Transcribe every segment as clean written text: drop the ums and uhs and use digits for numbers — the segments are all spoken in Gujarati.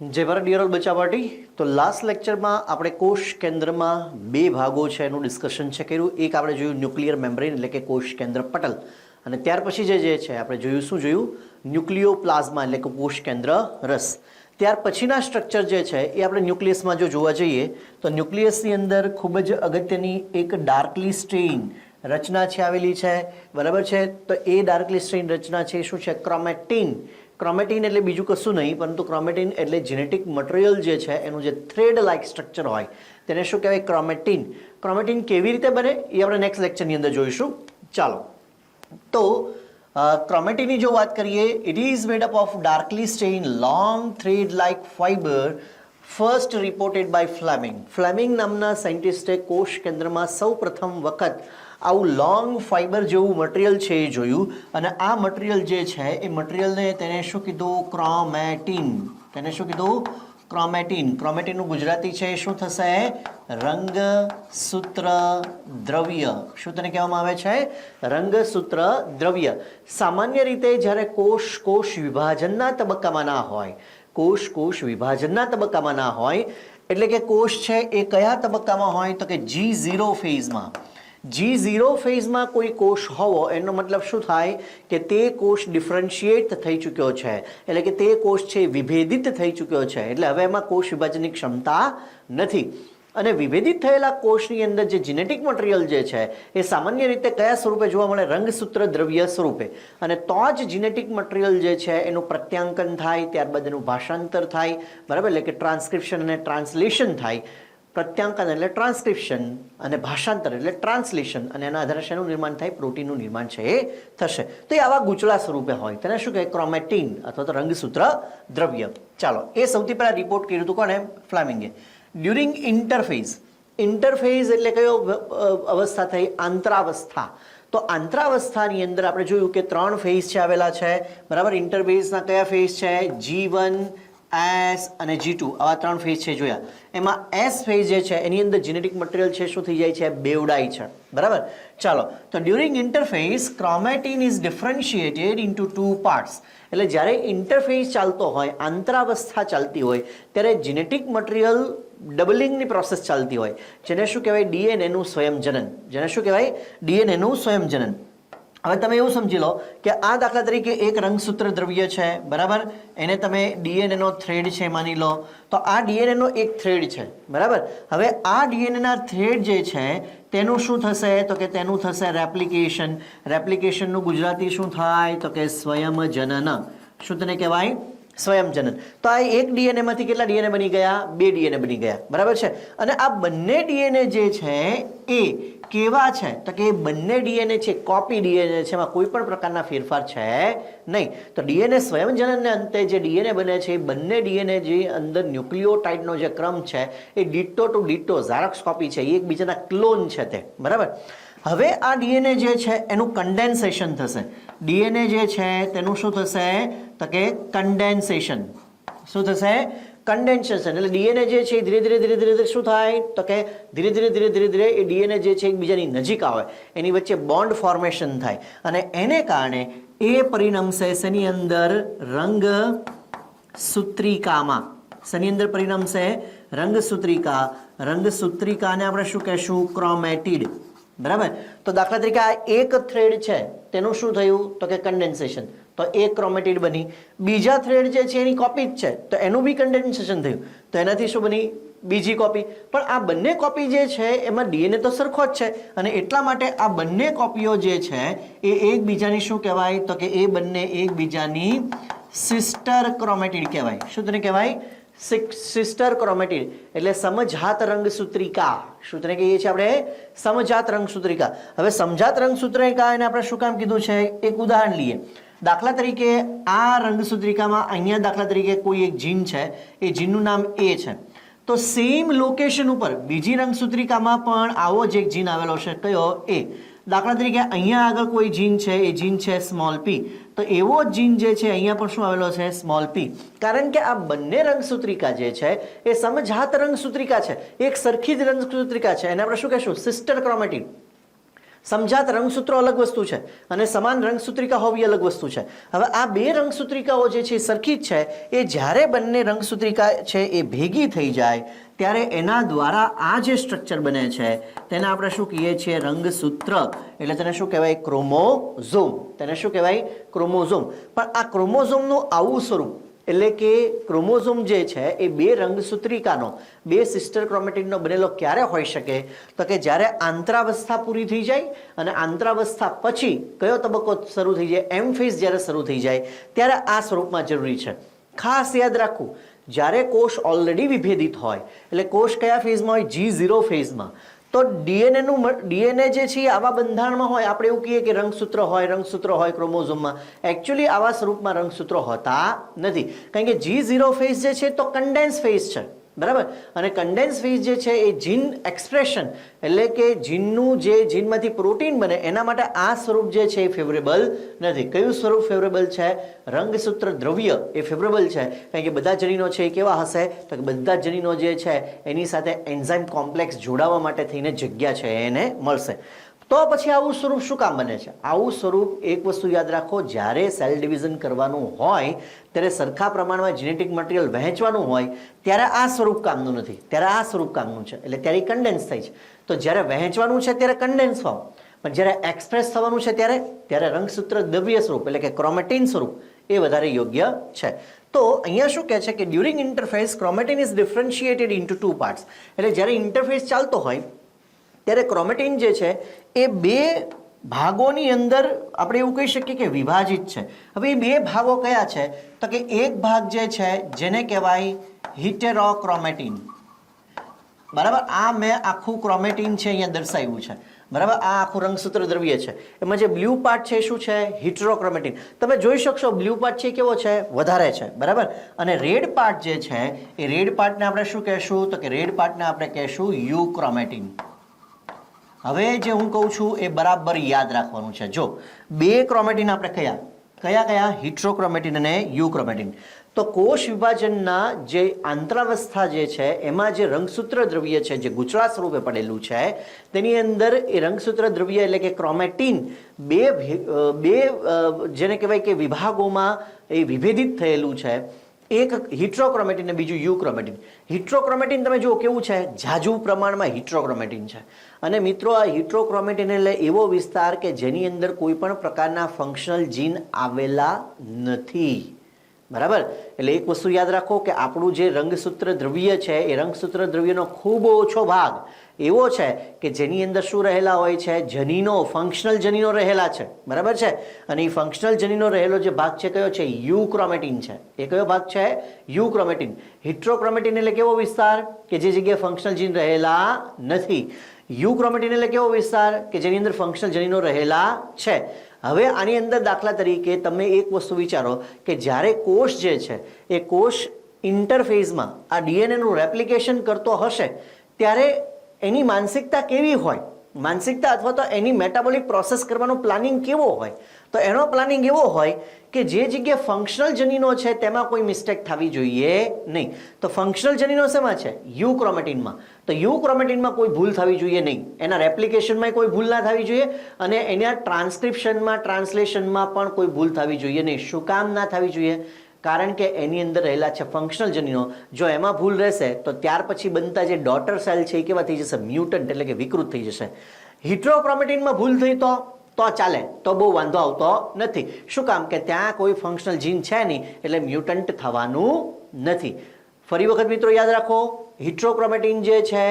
जय भारत डियर ऑल बच्चा पार्टी। तो लास्ट लेक्चर में આપણે કોષ કેન્દ્રમાં બે ભાગો છે એનું ડિસ્કશન છે કર્યું। એક આપણે જોયું ન્યુક્લિયર મેમ્બ્રેન એટલે કે કોષ કેન્દ્ર પટલ, અને ત્યાર પછી જે છે આપણે જોયું શું જોયું, ન્યુક્લિયોપ્લાઝ્મા એટલે કે કોષ કેન્દ્ર રસ। ત્યાર પછીના સ્ટ્રક્ચર જે છે એ આપણે ન્યુક્લિયસમાં જો જોવા જઈએ તો ન્યુક્લિયસની અંદર ખૂબ જ અગત્યની એક ડાર્કલી સ્ટેઇન રચના છે આવેલી છે, બરાબર છે। તો એ ડાર્કલી સ્ટેઇન રચના છે શું છે, ક્રોમેટિન। ક્રોમેટિન એટલે બીજું કશું નહીં પરંતુ ક્રોમેટિન એટલે જેનેટિક મટીરિયલ જે છે એનું જે થ્રેડ લાઇક સ્ટ્રક્ચર હોય તેને શું કહેવાય, ક્રોમેટિન। ક્રોમેટિન કેવી રીતે બને એ આપણે નેક્સ્ટ લેક્ચરની અંદર જોઈશું। ચાલો, તો ક્રોમેટિનની જો વાત કરીએ, it is made up of darkly stain long thread like fibre first reported by Flemming. Flemming નામના સાયન્ટિસ્ટે કોષ કેન્દ્રમાં સૌ પ્રથમ વખત આવું લોંગ ફાઇબર જેવું મટીરિયલ છે એ જોયું, અને આ મટીરિયલ જે છે એ મટીરિયલને તેને શું કીધું, ક્રોમેટિન। તેને શું કીધું, ક્રોમેટિન। ક્રોમેટિનનું ગુજરાતી છે એ શું થશે, રંગસૂત્ર દ્રવ્ય। શું તેને કહેવામાં આવે છે, રંગસૂત્ર દ્રવ્ય। સામાન્ય રીતે જ્યારે કોષ વિભાજનના તબક્કામાં ના હોય, કોષ વિભાજનના તબક્કામાં ના હોય એટલે કે કોષ છે એ કયા તબક્કામાં હોય તો કે G0 ફેઝમાં। G0 ફેઝમાં કોઈ કોષ હોવો એનો મતલબ શું થાય કે તે કોષ ડિફરન્શિએટ થઈ ચૂક્યો છે, એટલે કે તે કોષ છે વિભેદિત થઈ ચૂક્યો છે, એટલે હવે એમાં કોષ વિભાજનની ક્ષમતા નથી। અને વિભેદિત થયેલા કોષની અંદર જે જેનેટિક મટીરિયલ જે છે એ સામાન્ય રીતે કયા સ્વરૂપે જોવા મળે, રંગસૂત્ર દ્રવ્ય સ્વરૂપે। અને તો જ જેનેટિક મટીરિયલ જે છે એનું પ્રત્યાંકન થાય, ત્યારબાદ એનું ભાષાંતર થાય, બરાબર, એટલે કે ટ્રાન્સક્રિપ્શન અને ટ્રાન્સલેશન થાય। પ્રત્યાંકન એટલે ટ્રાન્સક્રિપ્શન અને ભાષાંતર એટલે ટ્રાન્સલેશન, અને એના આધારે શેનું નિર્માણ થાય, પ્રોટીનનું નિર્માણ છે એ થશે। તો એ આવા ગૂંચળા સ્વરૂપે હોય તેને શું કહેવાય, ક્રોમેટિન અથવા તો રંગસૂત્ર દ્રવ્ય। ચાલો, એ સૌથી પહેલા રિપોર્ટ કર્યું હતું કોને, ફ્લેમિંગે। ડ્યુરિંગ ઇન્ટરફેઝ, ઇન્ટરફેઝ એટલે કયો અવસ્થા થઈ, આંતરાવસ્થા। તો આંતરાવસ્થાની અંદર આપણે જોયું કે 3 ફેઝ છે આવેલા છે, બરાબર। ઇન્ટરફેઝના કયા ફેઝ છે, G1, S અને G2, આવા 3 ફેઝ છે જોયા। એમાં S ફેઝ જે છે એની અંદર જેનેટિક મટીરિયલ છે શું થઈ જાય છે, બેવડાય છે, બરાબર। ચાલો, તો during interphase chromatin is differentiated into 2 parts. એટલે જ્યારે ઇન્ટરફેઝ ચાલતો હોય, આંતરાવસ્થા ચાલતી હોય ત્યારે જેનેટિક મટીરિયલ ડબલિંગની પ્રોસેસ ચાલતી હોય, જેને શું કહેવાય, ડીએનએનું સ્વયંજનન। જેને શું કહેવાય, ડીએનએનું સ્વયંજનન। હવે તમે એવું સમજી લો કે આ દાખલા તરીકે એક રંગસૂત્ર દ્રવ્ય છે, બરાબર, એને તમે ડીએનએનો થ્રેડ છે માની લો, તો આ ડીએનએનો એક થ્રેડ છે, બરાબર। હવે આ ડીએનએના થ્રેડ જે છે તેનું શું થશે તો કે તેનું થશે રેપ્લિકેશન। રેપ્લિકેશનનું ગુજરાતી શું થાય તો કે સ્વયંજનન। શું તેને કહેવાય, સ્વયંજનન। તો આ એક ડીએનએમાંથી કેટલા ડીએનએ બની ગયા, 2 ડીએનએ બની ગયા, બરાબર છે। અને આ બંને ડીએનએ જે છે એ કેવા છે તો કે બંને ડીએનએ છે કોપી ડીએનએ છે, એમાં કોઈ પણ પ્રકારના ફેરફાર છે નહીં। તો ડીએનએ સ્વયંજનનને અંતે જે ડીએનએ બને છે એ બંને ડીએનએ જે અંદર ન્યુક્લિયોટાઇડનો જે ક્રમ છે એ ditto to ditto xerox copy છે, એકબીજાના ક્લોન છે તે, બરાબર। હવે આ ડીએનએ જે છે એનું કન્ડેન્સેશન થશે। ડીએનએ જે છે તેનું શું થશે તો કે કન્ડેન્સેશન। શું થશે, કન્ડેન્સેશન। એટલે ડીએનએ જે છે ધીરે ધીરે શું થાય તો કે ધીરે ધીરે એ ડીએનએ જે છે એકબીજાની નજીક આવે, એની વચ્ચે બોન્ડ ફોર્મેશન થાય, અને એને કારણે એ પરિણમશે શેની અંદર, રંગસૂત્રિકામાં। શેની અંદર પરિણમશે, રંગસૂત્રિકા। રંગસૂત્રિકાને આપણે શું કહેશું, ક્રોમેટિડ, બરાબર। તો દાખલા તરીકે આ એક થ્રેડ છે તેનું શું થયું તો કે કન્ડેન્સેશન, તો એક ક્રોમેટિડ બની। બીજા થ્રેડ જે છે એની કોપી જ છે તો એનું બી કન્ડેન્સેશન થયું, તો એનાથી શું બની, બીજી કોપી। પણ આ બંને કોપી જે છે એમાં ડીએનએ તો સરખો જ છે, અને એટલા માટે આ બંને કોપીઓ જે છે એ એકબીજાની શું કહેવાય તો કે એ બંને એકબીજાની સિસ્ટર ક્રોમેટિડ કહેવાય। શું તેને કહેવાય, સિસ્ટર ક્રોમેટિડ એટલે સમજાત રંગસૂત્રિકા। શું તેને કહીએ છીએ આપણે, સમજાત રંગસૂત્રિકા। હવે સમજાત રંગસૂત્રિકા એને આપણે શું કામ કીધું છે, એક ઉદાહરણ લઈએ। દાખલા તરીકે આ રંગસૂત્રિકામાં અહીંયા દાખલા તરીકે કોઈ એક જીન છે, એ જીનનું નામ એ છે, તો સેમ લોકેશન ઉપર બીજી રંગસૂત્રિકામાં પણ આવો જ એક જીન આવેલો છે, કયો, એ। દાખલા તરીકે અહીંયા આગળ કોઈ જીન છે, એ જીન છે સ્મોલ p, તો એવો જ જીન જે છે અહીંયા પણ શું આવેલો છે, સ્મોલ p। કારણ કે આ બંને રંગસૂત્રિકા જે છે એ સમજાત રંગસૂત્રિકા છે, એક સરખી જ રંગસૂત્રિકા છે, એને આપણે શું કહેશું, સિસ્ટર ક્રોમેટિડ। સમજાત રંગસૂત્રો અલગ વસ્તુ છે અને સમાન રંગસૂત્રિકા હોવી અલગ વસ્તુ છે. હવે આ બે રંગસૂત્રિકાઓ જે છે સરખી જ છે, એ જ્યારે બંને રંગસૂત્રિકા છે એ ભેગી થઈ જાય ત્યારે એના દ્વારા આ જે સ્ટ્રક્ચર બને છે તેને આપણે શું કહીએ છીએ? રંગસૂત્ર. એટલે તેને શું કહેવાય? ક્રોમોઝોમ. તેને શું કહેવાય? ક્રોમોઝોમ. પણ આ ક્રોમોઝોમનું આવું સ્વરૂપ, એટલે કે ક્રોમોઝોમ જે છે એ બે રંગસૂત્રિકાનો, બે સિસ્ટર ક્રોમેટિનનો બનેલો ક્યારે હોઈ શકે? તો કે જ્યારે આંતરાવસ્થા પૂરી થઈ જાય અને આંતરાવસ્થા પછી કયો તબક્કો શરૂ થઈ જાય? એમ ફેઝ જ્યારે શરૂ થઈ જાય ત્યારે આ સ્વરૂપમાં જરૂરી છે. ખાસ યાદ રાખવું, જ્યારે કોષ ઓલરેડી વિભેદિત હોય, એટલે કોષ કયા ફેઝમાં હોય? G0 ફેઝમાં. તો ડીએનએ જે છે આવા બંધારણમાં હોય. આપણે એવું કહીએ કે રંગસૂત્ર હોય ક્રોમોઝોમમાં. એકચ્યુઅલી આવા સ્વરૂપમાં રંગસૂત્રો હોતા નથી, કારણ કે G0 ફેઝ જે છે તો કન્ડેન્સ ફેઝ છે, બરાબર. અને કન્ડેન્સ ફેઝ જે છે એ જીન એક્સપ્રેશન, એટલે કે જીનમાંથી પ્રોટીન બને એના માટે આ સ્વરૂપ જે છે એ ફેવરેબલ નથી. કયું સ્વરૂપ ફેવરેબલ છે? રંગસૂત્ર દ્રવ્ય એ ફેવરેબલ છે, કારણ કે બધા જનીનો છે એ કેવા હશે? તો કે બધા જનીનો જે છે એની સાથે એન્ઝાઇમ કોમ્પ્લેક્સ જોડાવા માટે થઈને જગ્યા છે એને મળશે. તો પછી આવું સ્વરૂપ શું કામ બને છે? આવું સ્વરૂપ, એક વસ્તુ યાદ રાખો, જ્યારે સેલ ડિવિઝન કરવાનું હોય ત્યારે સરખા પ્રમાણમાં જેનેટિક મટીરિયલ વહેંચવાનું હોય ત્યારે આ સ્વરૂપ કામનું નથી, ત્યારે આ સ્વરૂપ કામનું છે, એટલે ત્યારે કન્ડેન્સ થાય છે. તો જ્યારે વહેંચવાનું છે ત્યારે કન્ડેન્સ ફોર્મ, પણ જ્યારે એક્સપ્રેસ થવાનું છે ત્યારે રંગસૂત્ર દ્રવ્ય સ્વરૂપ, એટલે કે ક્રોમેટિન સ્વરૂપ એ વધારે યોગ્ય છે. તો અહીંયા શું કહે છે કે during interphase chromatin is differentiated into two parts. એટલે જ્યારે ઇન્ટરફેસ ચાલતો હોય ત્યારે ક્રોમેટિન જે છે એ બે ભાગોની અંદર આપણે એવું કહી શકીએ કે વિભાજિત છે. હવે એ બે ભાગો કયા છે? તો કે એક ભાગ જે છે જેને કહેવાય હિટેરોક્રોમેટિન, બરાબર. આ મેં આખું ક્રોમેટિન છે અહીંયા દર્શાવ્યું છે, બરાબર. આ આખું રંગસૂત્ર દ્રવ્ય છે. એમાં જે બ્લુ પાર્ટ છે શું છે? હિટેરોક્રોમેટિન. તમે જોઈ શકશો બ્લુ પાર્ટ છે કેવો છે? વધારે છે, બરાબર. અને રેડ પાર્ટ જે છે એ રેડ પાર્ટને આપણે શું કહેશું? તો કે રેડ પાર્ટને આપણે કહેશું યુક્રોમેટિન. હવે જે હું કહું છું એ બરાબર યાદ રાખવાનું છે. જો બે ક્રોમેટિન આપણે કયા હિટેરોક્રોમેટિન અને યુક્રોમેટિન. તો કોષ વિભાજનના જે આંતરાવસ્થા જે છે એમાં જે રંગસૂત્ર દ્રવ્ય છે જે ગૂંચળા સ્વરૂપે પડેલું છે તેની અંદર એ રંગસૂત્ર દ્રવ્ય એટલે કે ક્રોમેટિન બે જેને કહેવાય કે વિભાગોમાં એ વિભેદિત થયેલું છે. એક હિટેરોક્રોમેટિન અને બીજું યુક્રોમેટિન. હિટેરોક્રોમેટિન તમે જુઓ કેવું છે? ઝાઝુ પ્રમાણમાં હિટેરોક્રોમેટિન છે. અને મિત્રો આ હિટેરોક્રોમેટિન એટલે એવો વિસ્તાર કે જેની અંદર કોઈ પણ પ્રકારના ફંક્શનલ જીન આવેલા નથી, બરાબર. એટલે એક વસ્તુ યાદ રાખો કે આપણું જે રંગસૂત્ર દ્રવ્ય છે એ રંગસૂત્ર દ્રવ્યનો ખૂબ ઓછો ભાગ એવો છે કે જેની અંદર શું રહેલા હોય છે? જનીનો, ફંક્શનલ જનીનો રહેલા છે, બરાબર છે. અને એ ફંક્શનલ જનીનો રહેલો જે ભાગ છે કયો છે? યુક્રોમેટિન છે. એ કયો ભાગ છે? યુક્રોમેટિન. હિટેરોક્રોમેટિન એટલે કેવો વિસ્તાર કે જે જગ્યાએ ફંક્શનલ જીન રહેલા નથી. યુક્રોમેટિન એટલે કેવો વિસ્તાર કે જેની અંદર ફંક્શનલ જનીનો રહેલા છે. હવે આની અંદર દાખલા તરીકે તમે એક વસ્તુ વિચારો કે જ્યારે કોષ જે છે એ કોષ ઇન્ટરફેઝમાં આ ડીએનએનું રેપ્લિકેશન કરતો હશે ત્યારે એની માનસિકતા કેવી હોય? માનસિકતા અથવા તો એની મેટાબોલિક પ્રોસેસ કરવાનો પ્લાનિંગ કેવો હોય? તો એનો પ્લાનિંગ એવો હોય કે જે જગ્યાએ ફંક્શનલ જનીનો છે તેમાં કોઈ મિસ્ટેક થવી જોઈએ નહીં. તો ફંક્શનલ જનીનો શેમાં છે? યુક્રોમેટિનમાં. તો યુક્રોમેટિનમાં કોઈ ભૂલ થવી જોઈએ નહીં, એના રેપ્લિકેશનમાં કોઈ ભૂલ ના થવી જોઈએ અને એના ટ્રાન્સક્રિપ્શનમાં, ટ્રાન્સલેશનમાં પણ કોઈ ભૂલ થવી જોઈએ નહીં. શું કામ ના થવી જોઈએ? કારણ કે એની અંદર રહેલા છે ફંક્શનલ જનીનો. જો એમાં ભૂલ રહેશે તો ત્યાર પછી બનતા જે ડોટર સેલ છે એ કેવા થઈ જશે? મ્યુટન્ટ, એટલે કે વિકૃત થઈ જશે. હિટેરોક્રોમેટિનમાં ભૂલ થઈ તો ચાલે, તો બહુ વાંધો આવતો નથી. શું કામ? કે ત્યાં કોઈ ફંક્શનલ જીન છે નહીં, એટલે મ્યુટન્ટ થવાનું નથી. ફરી વખત મિત્રો યાદ રાખો, હિટેરોક્રોમેટિન જે છે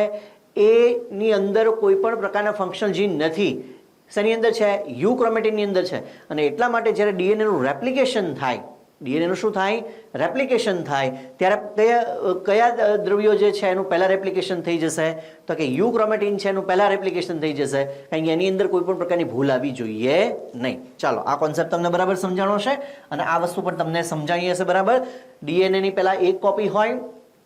એની અંદર કોઈ પણ પ્રકારના ફંક્શનલ જીન નથી. શેની અંદર છે? યુક્રોમેટિનની અંદર છે. અને એટલા માટે જ્યારે ડીએનએનું રેપ્લિકેશન થાય, ડીએનએનું શું થાય? રેપ્લિકેશન થાય ત્યારે કયા દ્રવ્યો જે છે એનું પહેલા રેપ્લિકેશન થઈ જશે? તો કે યુક્રોમેટિન છે એનું પહેલા રેપ્લિકેશન થઈ જશે, કારણ કે એની અંદર કોઈ પણ પ્રકારની ભૂલ આવી જોઈએ નહીં. ચાલો, આ કોન્સેપ્ટ તમને બરાબર સમજાણો છે અને આ વસ્તુ પણ તમને સમજાણી હશે, બરાબર. ડીએનએની પહેલા એક કોપી હોય,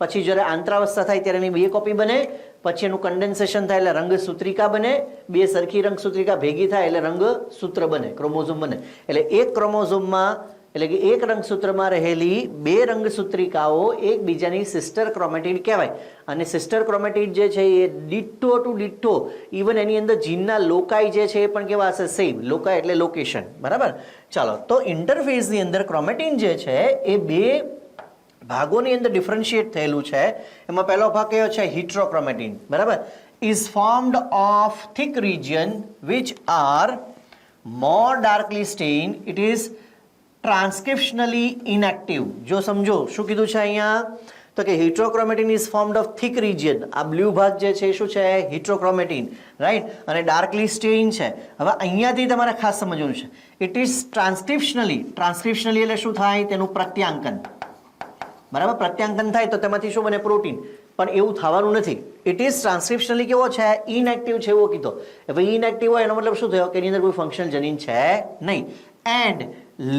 પછી જ્યારે આંતરાવસ્થા થાય ત્યારે એની બે કોપી બને, પછી એનું કન્ડેન્સેશન થાય એટલે રંગસૂત્રિકા બને, બે સરખી રંગસૂત્રિકા ભેગી થાય એટલે રંગસૂત્ર બને, ક્રોમોઝોમ બને. એટલે એક ક્રોમોઝોમમાં એટલે કે એક રંગસૂત્રમાં રહેલી બે રંગસૂત્રિકાઓ એકબીજાની સિસ્ટર ક્રોમેટિડ કહેવાય. અને સિસ્ટર ક્રોમેટિડ જે છે એ ડિટ્ટો ટુ ડિટ્ટો, ઇવન એની અંદર જીનના લોકાઈ જે છે એ પણ કેવા હશે? સેમ. લોકાઈ એટલે લોકેશન. બરાબર. ચાલો, તો ઇન્ટરફેઝની અંદર ક્રોમેટિન જે છે એ બે ભાગોની અંદર ડિફરન્શિએટ થયેલું છે. એમાં પહેલો ભાગ કયો છે? હિટ્રોક્રોમેટિન. બરાબર. Is formed of thick region which are more darkly stained. It is transcriptionally inactive. જો સમજો શું કીધું છે અહીંયા? તો કે heterochromatin is formed of thick region. આ બ્લુ ભાગ જે છે શું છે? હિટ્રોક્રોમેટિન. રાઈટ. અને ડાર્કલી સ્ટેઇન છે. હવે અહીંયાથી તમારે ખાસ સમજવાનું છે. It is ટ્રાન્સક્રિપ્શનલી. ટ્રાન્સક્રિપ્શનલી એટલે શું થાય? તેનું પ્રત્યાંકન. બરાબર. પ્રત્યાંકન થાય તો તેમાંથી શું બને? પ્રોટીન. પણ એવું થવાનું નથી. ઇટ ઇઝ ટ્રાન્સક્રિપ્શનલી કેવો છે? ઇનએક્ટિવ છે એવો કીધો. હવે ઇનએક્ટિવ હોય એનો મતલબ શું થયો? કે એની અંદર કોઈ ફંક્શનલ જનીન છે નહીં. એન્ડ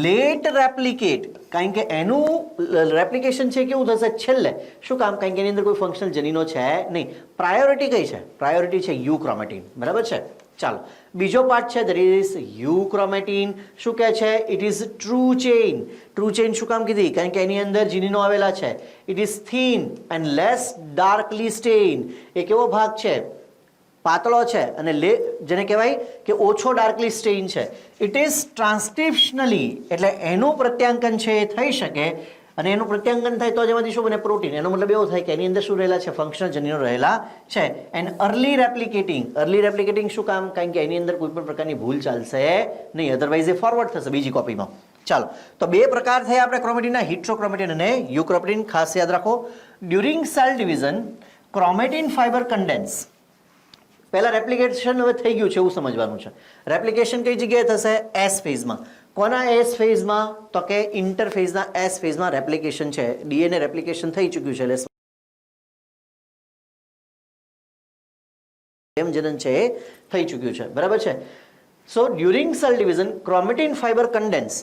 લેટ રેપ્લિકેટ, કારણ કે એનું રેપ્લિકેશન છે કેવું થશે? છેલ્લે. શું કામ? કારણ કે એની અંદર કોઈ ફંક્શનલ જનીનો છે નહીં. પ્રાયોરિટી કઈ છે? પ્રાયોરિટી છે યુ ક્રોમેટિન. બરાબર છે. ચાલો, બીજો પાર્ટ છે, ધેર ઇઝ યુ ક્રોમેટિન. શું કહે છે? It is true chain. True chain શું કામ કીધી? કારણ કે એની અંદર જીનીનો આવેલા છે. It is thin and less darkly stain. એ કેવો ભાગ છે? પાતળો છે અને જેને કહેવાય કે ઓછો ડાર્કલી સ્ટેઇન છે. ઇટ ઇઝ ટ્રાન્સક્રિપ્શનલી, એટલે એનું પ્રત્યાંકન છે એ થઈ શકે. અને એનું પ્રત્યાંકન થાય તો જેમાંથી શું બને? પ્રોટીન. એનો મતલબ એવો થાય કે એની અંદર શું રહેલા છે? ફંક્શનલ જનીનો રહેલા છે. And early replicating. Early replicating શું કામ? કારણ કે એની અંદર કોઈ પણ પ્રકારની ભૂલ ચાલશે નહીં, અધરવાઇઝ એ ફોરવર્ડ થશે બીજી કોપીમાં. ચાલો, તો બે પ્રકાર થયા આપણે ક્રોમેટિનના, હિટ્રોક્રોમેટિન અને યુક્રોમેટિન. ખાસ યાદ રાખો. During cell division chromatin fibre condense. પહેલા રેપ્લિકેશન હવે થઈ ગયું છે એવું સમજવાનું છે. રેપ્લિકેશન કઈ જગ્યાએ થશે? એસ ફેઝમાં. કોના એસ ફેઝમાં? તો કે ઇન્ટરફેઝના એસ ફેઝમાં રેપ્લિકેશન છે. ડીએનએ રેપ્લિકેશન થઈ ચૂક્યું છે. એટલે જનન છે એ થઈ ચૂક્યું છે. બરાબર છે. So during cell division chromatin fibre condense,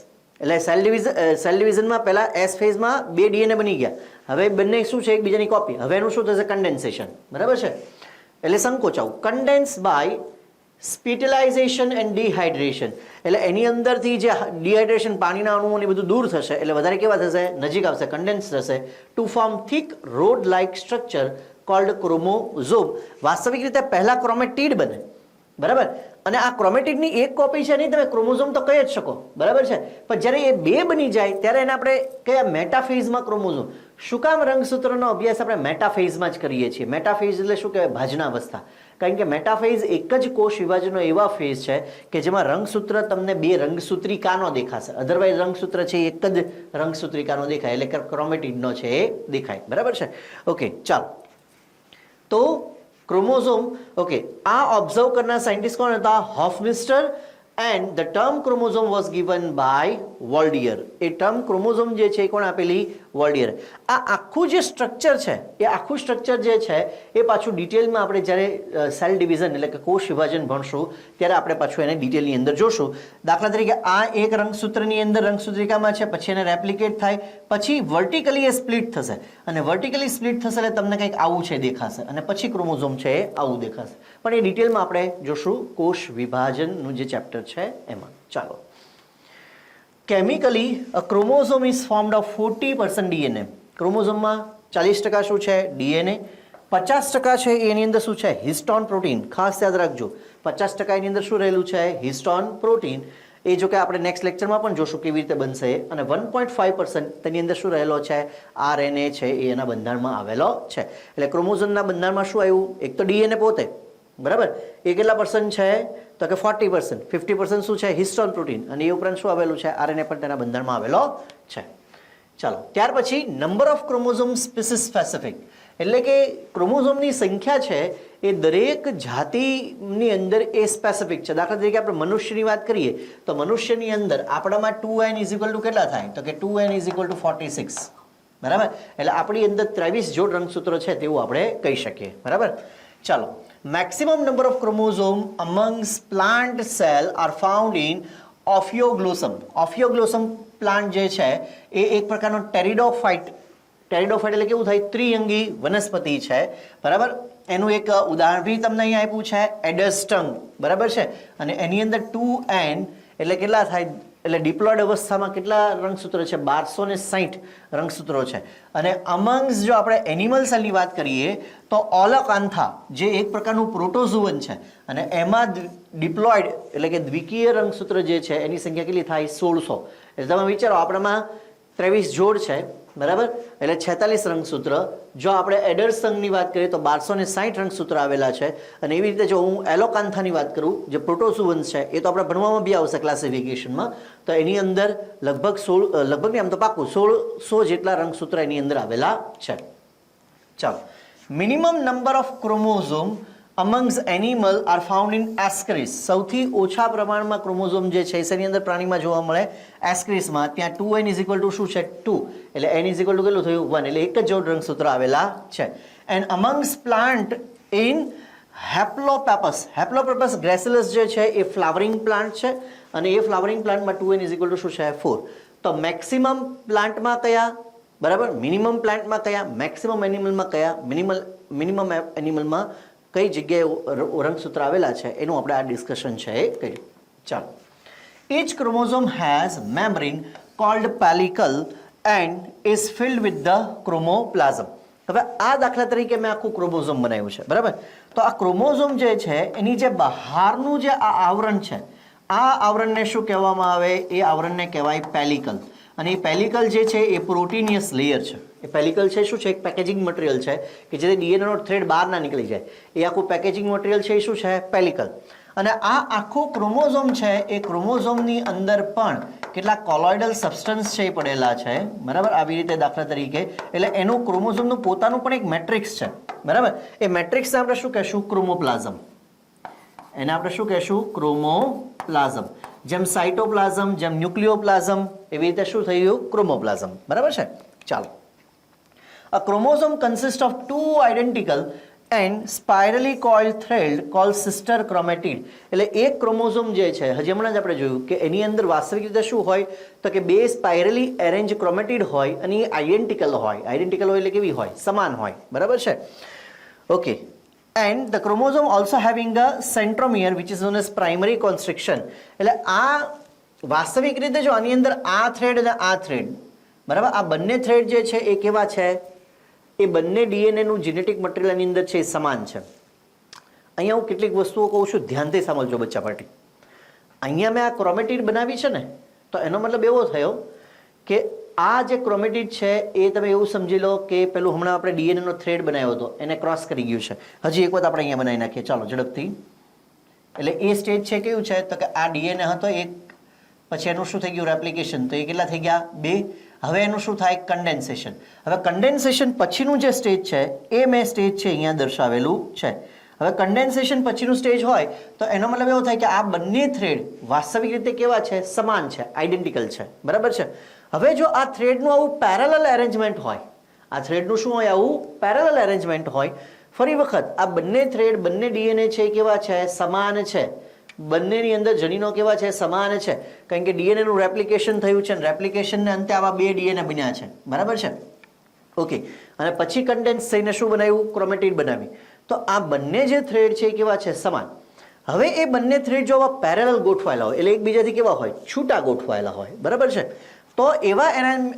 એટલે સેલ ડિવિઝનમાં પહેલા એસ ફેઝમાં બે ડીએનએ બની ગયા. હવે બંને શું છે? એકબીજાની કોપી. હવે એનું શું થશે? કન્ડેન્સેશન. બરાબર છે. એટલે સંકોચાવું. Condense by spiralization and dehydration. એટલે એની અંદરથી જે ડિહાઇડ્રેશન, પાણીના અણુઓને બધું દૂર થશે. એટલે વધારે કેવા થશે? નજીક આવશે, કન્ડેન્સ થશે. To form thick rod like structure called chromosome. વાસ્તવિક રીતે પહેલા ક્રોમેટિડ બને. બરાબર. અને આ ક્રોમેટિડની એક કોપી છે નહીં, તમે ક્રોમોઝોમ તો કહી જ શકો. બરાબર છે. પણ જ્યારે એ બે બની જાય ત્યારે એને આપણે કયા? મેટાફેઝમાં ક્રોમોઝોમ. શું કામ રંગસૂત્રનો અભ્યાસ આપણે મેટાફેઝમાં જ કરીએ છીએ? મેટાફેઝ એટલે શું કહેવાય? ભાજના અવસ્થા. કારણ કે મેટાફેઝ એક જ કોષ વિભાજનનો એવા ફેઝ છે કે જેમાં રંગસૂત્ર તમને બે રંગસૂત્રિકાનો દેખાશે. અધરવાઇઝ રંગસૂત્ર છે એક જ રંગસૂત્રિકાનો દેખાય, એટલે કે ક્રોમેટિડનો છે એ દેખાય. બરાબર છે. ઓકે, ચાલો. તો ક્રોમોઝોમ, ઓકે, આ ઓબ્ઝર્વ કરનાર સાયન્ટિસ્ટ કોણ હતા? Hofmeister. And the term chromosome was given by Waldeyer. એ ટર્મ ક્રોમોઝોમ જે છે એ કોણ આપેલી? વોલ્ડિયર. આ આખું જે સ્ટ્રક્ચર છે એ આખું સ્ટ્રક્ચર જે છે એ પાછું ડિટેલમાં આપણે જ્યારે સેલ ડિવિઝન એટલે કે કોષ વિભાજન ભણશું ત્યારે આપણે પાછું એને ડિટેલની અંદર જોશું. દાખલા તરીકે આ એક રંગસૂત્રની અંદર રંગસૂત્રિકામાં છે, પછી એને રેપ્લિકેટ થાય, પછી વર્ટિકલી એ સ્પ્લિટ થશે. અને વર્ટિકલી સ્પ્લિટ થશે એટલે તમને કંઈક આવું છે દેખાશે. અને પછી ક્રોમોઝોમ છે એ આવું દેખાશે. પણ એ ડિટેલમાં આપણે જોશું કોષ વિભાજનનું જે ચેપ્ટર છે એમાં. ચાલો. Chemically a chromosome is formed of 40% DNA. ક્રોમોઝોમમાં 40% શું છે? ડીએનએ. 50% છે એની અંદર શું છે? Histone protein. ખાસ યાદ રાખજો, 50% એની અંદર શું રહેલું છે? Histone protein. એ જો કે આપણે નેક્સ્ટ લેક્ચરમાં પણ જોશું કેવી રીતે બનશે. અને 1.5% તેની અંદર શું રહેલો છે? આરએનએ છે એ એના બંધારણમાં આવેલો છે. એટલે ક્રોમોઝોમના બંધારણમાં શું આવ્યું? એક તો ડીએનએ પોતે. બરાબર. એ કેટલા પર્સન્ટ છે? તો કે 40%. 50% શું છે? Histone protein. અને એ ઉપરાંત શું આવેલું છે? આરએનએ પણ તેના બંધારણમાં આવેલો છે. ચાલો, ત્યાર પછી number of chromosome species specific, એટલે કે ક્રોમોઝોમની સંખ્યા છે એ દરેક જાતિની અંદર એ સ્પેસિફિક છે. દાખલા તરીકે આપણે મનુષ્યની વાત કરીએ તો મનુષ્યની અંદર આપણામાં 2n = કેટલા થાય? તો કે 2n = 46. બરાબર. એટલે આપણી અંદર 23 જોડ રંગસૂત્રો છે તેવું આપણે કહી શકીએ. બરાબર. ચાલો. Maximum number of chromosome amongst plant cell are found in Ophioglossum. Ophioglossum plant જે છે એ એક પ્રકારનો ટેરિડોફાઇટ. ટેરિડોફાઇટ એટલે કેવું થાય? ત્રિઅંગી વનસ્પતિ છે. બરાબર. એનું એક ઉદાહરણ બી તમને અહીં આપ્યું છે, એડસ્ટંગ. બરાબર છે. અને એની અંદર 2n એટલે કેટલા થાય? એટલે ડિપ્લોયડ અવસ્થામાં કેટલા રંગસૂત્રો છે? 1260 રંગસૂત્રો છે. અને અમંગ્સ જો આપણે એનિમલ સેલની વાત કરીએ તો ઓલકાન્થા જે એક પ્રકારનું પ્રોટોઝુઅન છે અને એમાં ડિપ્લોયડ એટલે કે દ્વિકીય રંગસૂત્ર જે છે એની સંખ્યા કેટલી થાય? 1600. એટલે તમે વિચારો આપણામાં 23 જોડ છે, બરાબર, એટલે 46 રંગસૂત્ર. જો આપણે એડર સંઘની વાત કરીએ તો 1260 રંગસૂત્ર આવેલા છે. અને એવી રીતે જો હું એલોકાન્થાની વાત કરું જે પ્રોટોઝુઅન્સ છે એ તો આપણે ભણવામાં બી આવશે ક્લાસિફિકેશનમાં, તો એની અંદર લગભગ નહીં આમ તો પાકું 1600 જેટલા રંગસૂત્ર એની અંદર આવેલા છે. ચાલો, minimum number of chromosome amongst animal are found in ascaris. સૌથી ઓછા પ્રમાણમાં ક્રોમોઝોમ જે છે એની અંદર પ્રાણીમાં જોવા મળે એસ્ક્રિસમાં. ત્યાં 2n ઇઝ ઇક્વલ ટુ શું છે? 2. એટલે n ઇઝ ઇક્વલ ટુ કેટલું થયું? 1. એટલે એક જ જોડ રંગસૂત્ર આવેલા છે. And amongst plant in હેપ્લોપેપસ. હેપ્લોપેપસ ગ્રેસિલસ જે છે એ ફ્લાવરિંગ પ્લાન્ટ છે અને એ ફ્લાવરિંગ પ્લાન્ટમાં 2n ઇઝ ઇક્વલ ટુ શું છે? 4. તો મેક્સિમમ પ્લાન્ટમાં કયા? બરાબર, મિનિમમ પ્લાન્ટમાં કયા? મેક્સિમમ એનિમલમાં કયા? મિનિમમ એનિમલમાં કઈ જગ્યાએ રંગસૂત્ર આવેલા છે એનું આપણે આ ડિસ્કશન છે એ કર્યું. ચાલો, each chromosome has membrane called pellicle and is filled with the chromoplasm. હવે આ દાખલા તરીકે મેં આખું ક્રોમોઝોમ બનાવ્યું છે, બરાબર. તો આ ક્રોમોઝોમ જે છે એની જે બહારનું જે આ આવરણ છે, આ આવરણને શું કહેવામાં આવે? એ આવરણને કહેવાય પેલિકલ. અને એ પેલિકલ જે છે એ પ્રોટીનિયસ લેયર છે. એ પેલિકલ છે શું છે? એક પેકેજિંગ મટીરિયલ છે કે જેથી ડીએનએનો થ્રેડ બહાર ના નીકળી જાય. એ આખું પેકેજિંગ મટીરિયલ છે એ શું છે? પેલિકલ. અને આ આખું ક્રોમોઝોમ છે એ ક્રોમોઝોમની અંદર પણ કેટલાક કોલોઇડલ સબસ્ટન્સ છે એ પડેલા છે, બરાબર, આવી રીતે દાખલા તરીકે. એટલે એનું ક્રોમોઝોમનું પોતાનું પણ એક મેટ્રિક્સ છે, બરાબર. એ મેટ્રિક્સને આપણે શું કહેશું? ક્રોમોપ્લાઝમ. એને આપણે શું કહેશું? ક્રોમોપ્લાઝમ. જેમ સાઇટોપ્લાઝમ, જેમ ન્યુક્લિયોપ્લાઝમ, એવી રીતે શું થયું? ક્રોમોપ્લાઝમ, બરાબર છે. ચાલો, a chromosome consists of two identical and spirally coiled thread called sister chromatid. એટલે એક ક્રોમોઝોમ જે છે હજી હમણાં જ આપણે જોયું કે એની અંદર વાસ્તવિક રીતે શું હોય તો કે બે સ્પાઇરલી એરેન્જ ક્રોમેટિડ હોય અને એ આઇડેન્ટિકલ હોય. આઇડેન્ટિકલ હોય એટલે કેવી હોય? સમાન હોય, બરાબર છે. Okay, and the chromosome also having a centromere which is known as primary constriction. એટલે આ વાસ્તવિક રીતે જો આની અંદર આ થ્રેડ અને આ થ્રેડ, બરાબર, આ બંને થ્રેડ જે છે એ કેવા છે? એ બંને ડીએનએનું જેનેટિક મટીરિયલની અંદર છે એ સમાન છે. અહીંયા હું કેટલીક વસ્તુઓ કહું છું, ધ્યાનથી સમજજો બચ્ચા પાર્ટી. અહીંયા મેં આ ક્રોમેટિડ બનાવી છે ને, તો એનો મતલબ એવો થયો કે આ જે ક્રોમેટિડ છે એ તમે એવું સમજી લો કે પેલું હમણાં આપણે ડીએનએનો થ્રેડ બનાવ્યો હતો એને ક્રોસ કરી ગયું છે. હજી એક વખત આપણે અહીંયા બનાવી નાખીએ, ચાલો ઝડપથી. એટલે એ સ્ટેજ છે કેવું છે તો કે આ ડીએનએ હતો એક, પછી એનું શું થઈ ગયું? રેપ્લિકેશન. તો એ કેટલા થઈ ગયા? 2. હવે એનું શું થાય? કન્ડેન્સેશન. હવે કન્ડેન્સેશન પછીનું જે સ્ટેજ છે એ મેં સ્ટેજ છે અહીંયા દર્શાવેલું છે. હવે કન્ડેન્સેશન પછીનું સ્ટેજ હોય તો એનો મતલબ એવો થાય કે આ બંને થ્રેડ વાસ્તવિક રીતે કેવા છે? સમાન છે, આઇડેન્ટિકલ છે, બરાબર છે. હવે જો આ થ્રેડનું આવું પેરેલલ એરેન્જમેન્ટ હોય, આ થ્રેડનું શું હોય? આવું પેરેલલ એરેન્જમેન્ટ હોય. ફરી વખત આ બંને થ્રેડ, બંને ડીએનએ છે કેવા છે? સમાન છે. બંનેની અંદર જનીનો કેવા છે? સમાન છે. કારણ કે ડીએનએનું રેપ્લિકેશન થયું છે અને રેપ્લિકેશનને અંતે આવા 2 ડીએનએ બન્યા છે, બરાબર છે. ઓકે, અને પછી કન્ડેન્સ થઈને શું બનાવ્યું? ક્રોમેટિડ બનાવી. તો આ બંને જે થ્રેડ છે એ કેવા છે? સમાન. હવે એ બંને થ્રેડ જો આવા પેરેલલ ગોઠવાયેલા હોય એટલે એકબીજાથી કેવા હોય? છૂટા ગોઠવાયેલા હોય, બરાબર છે. તો એવા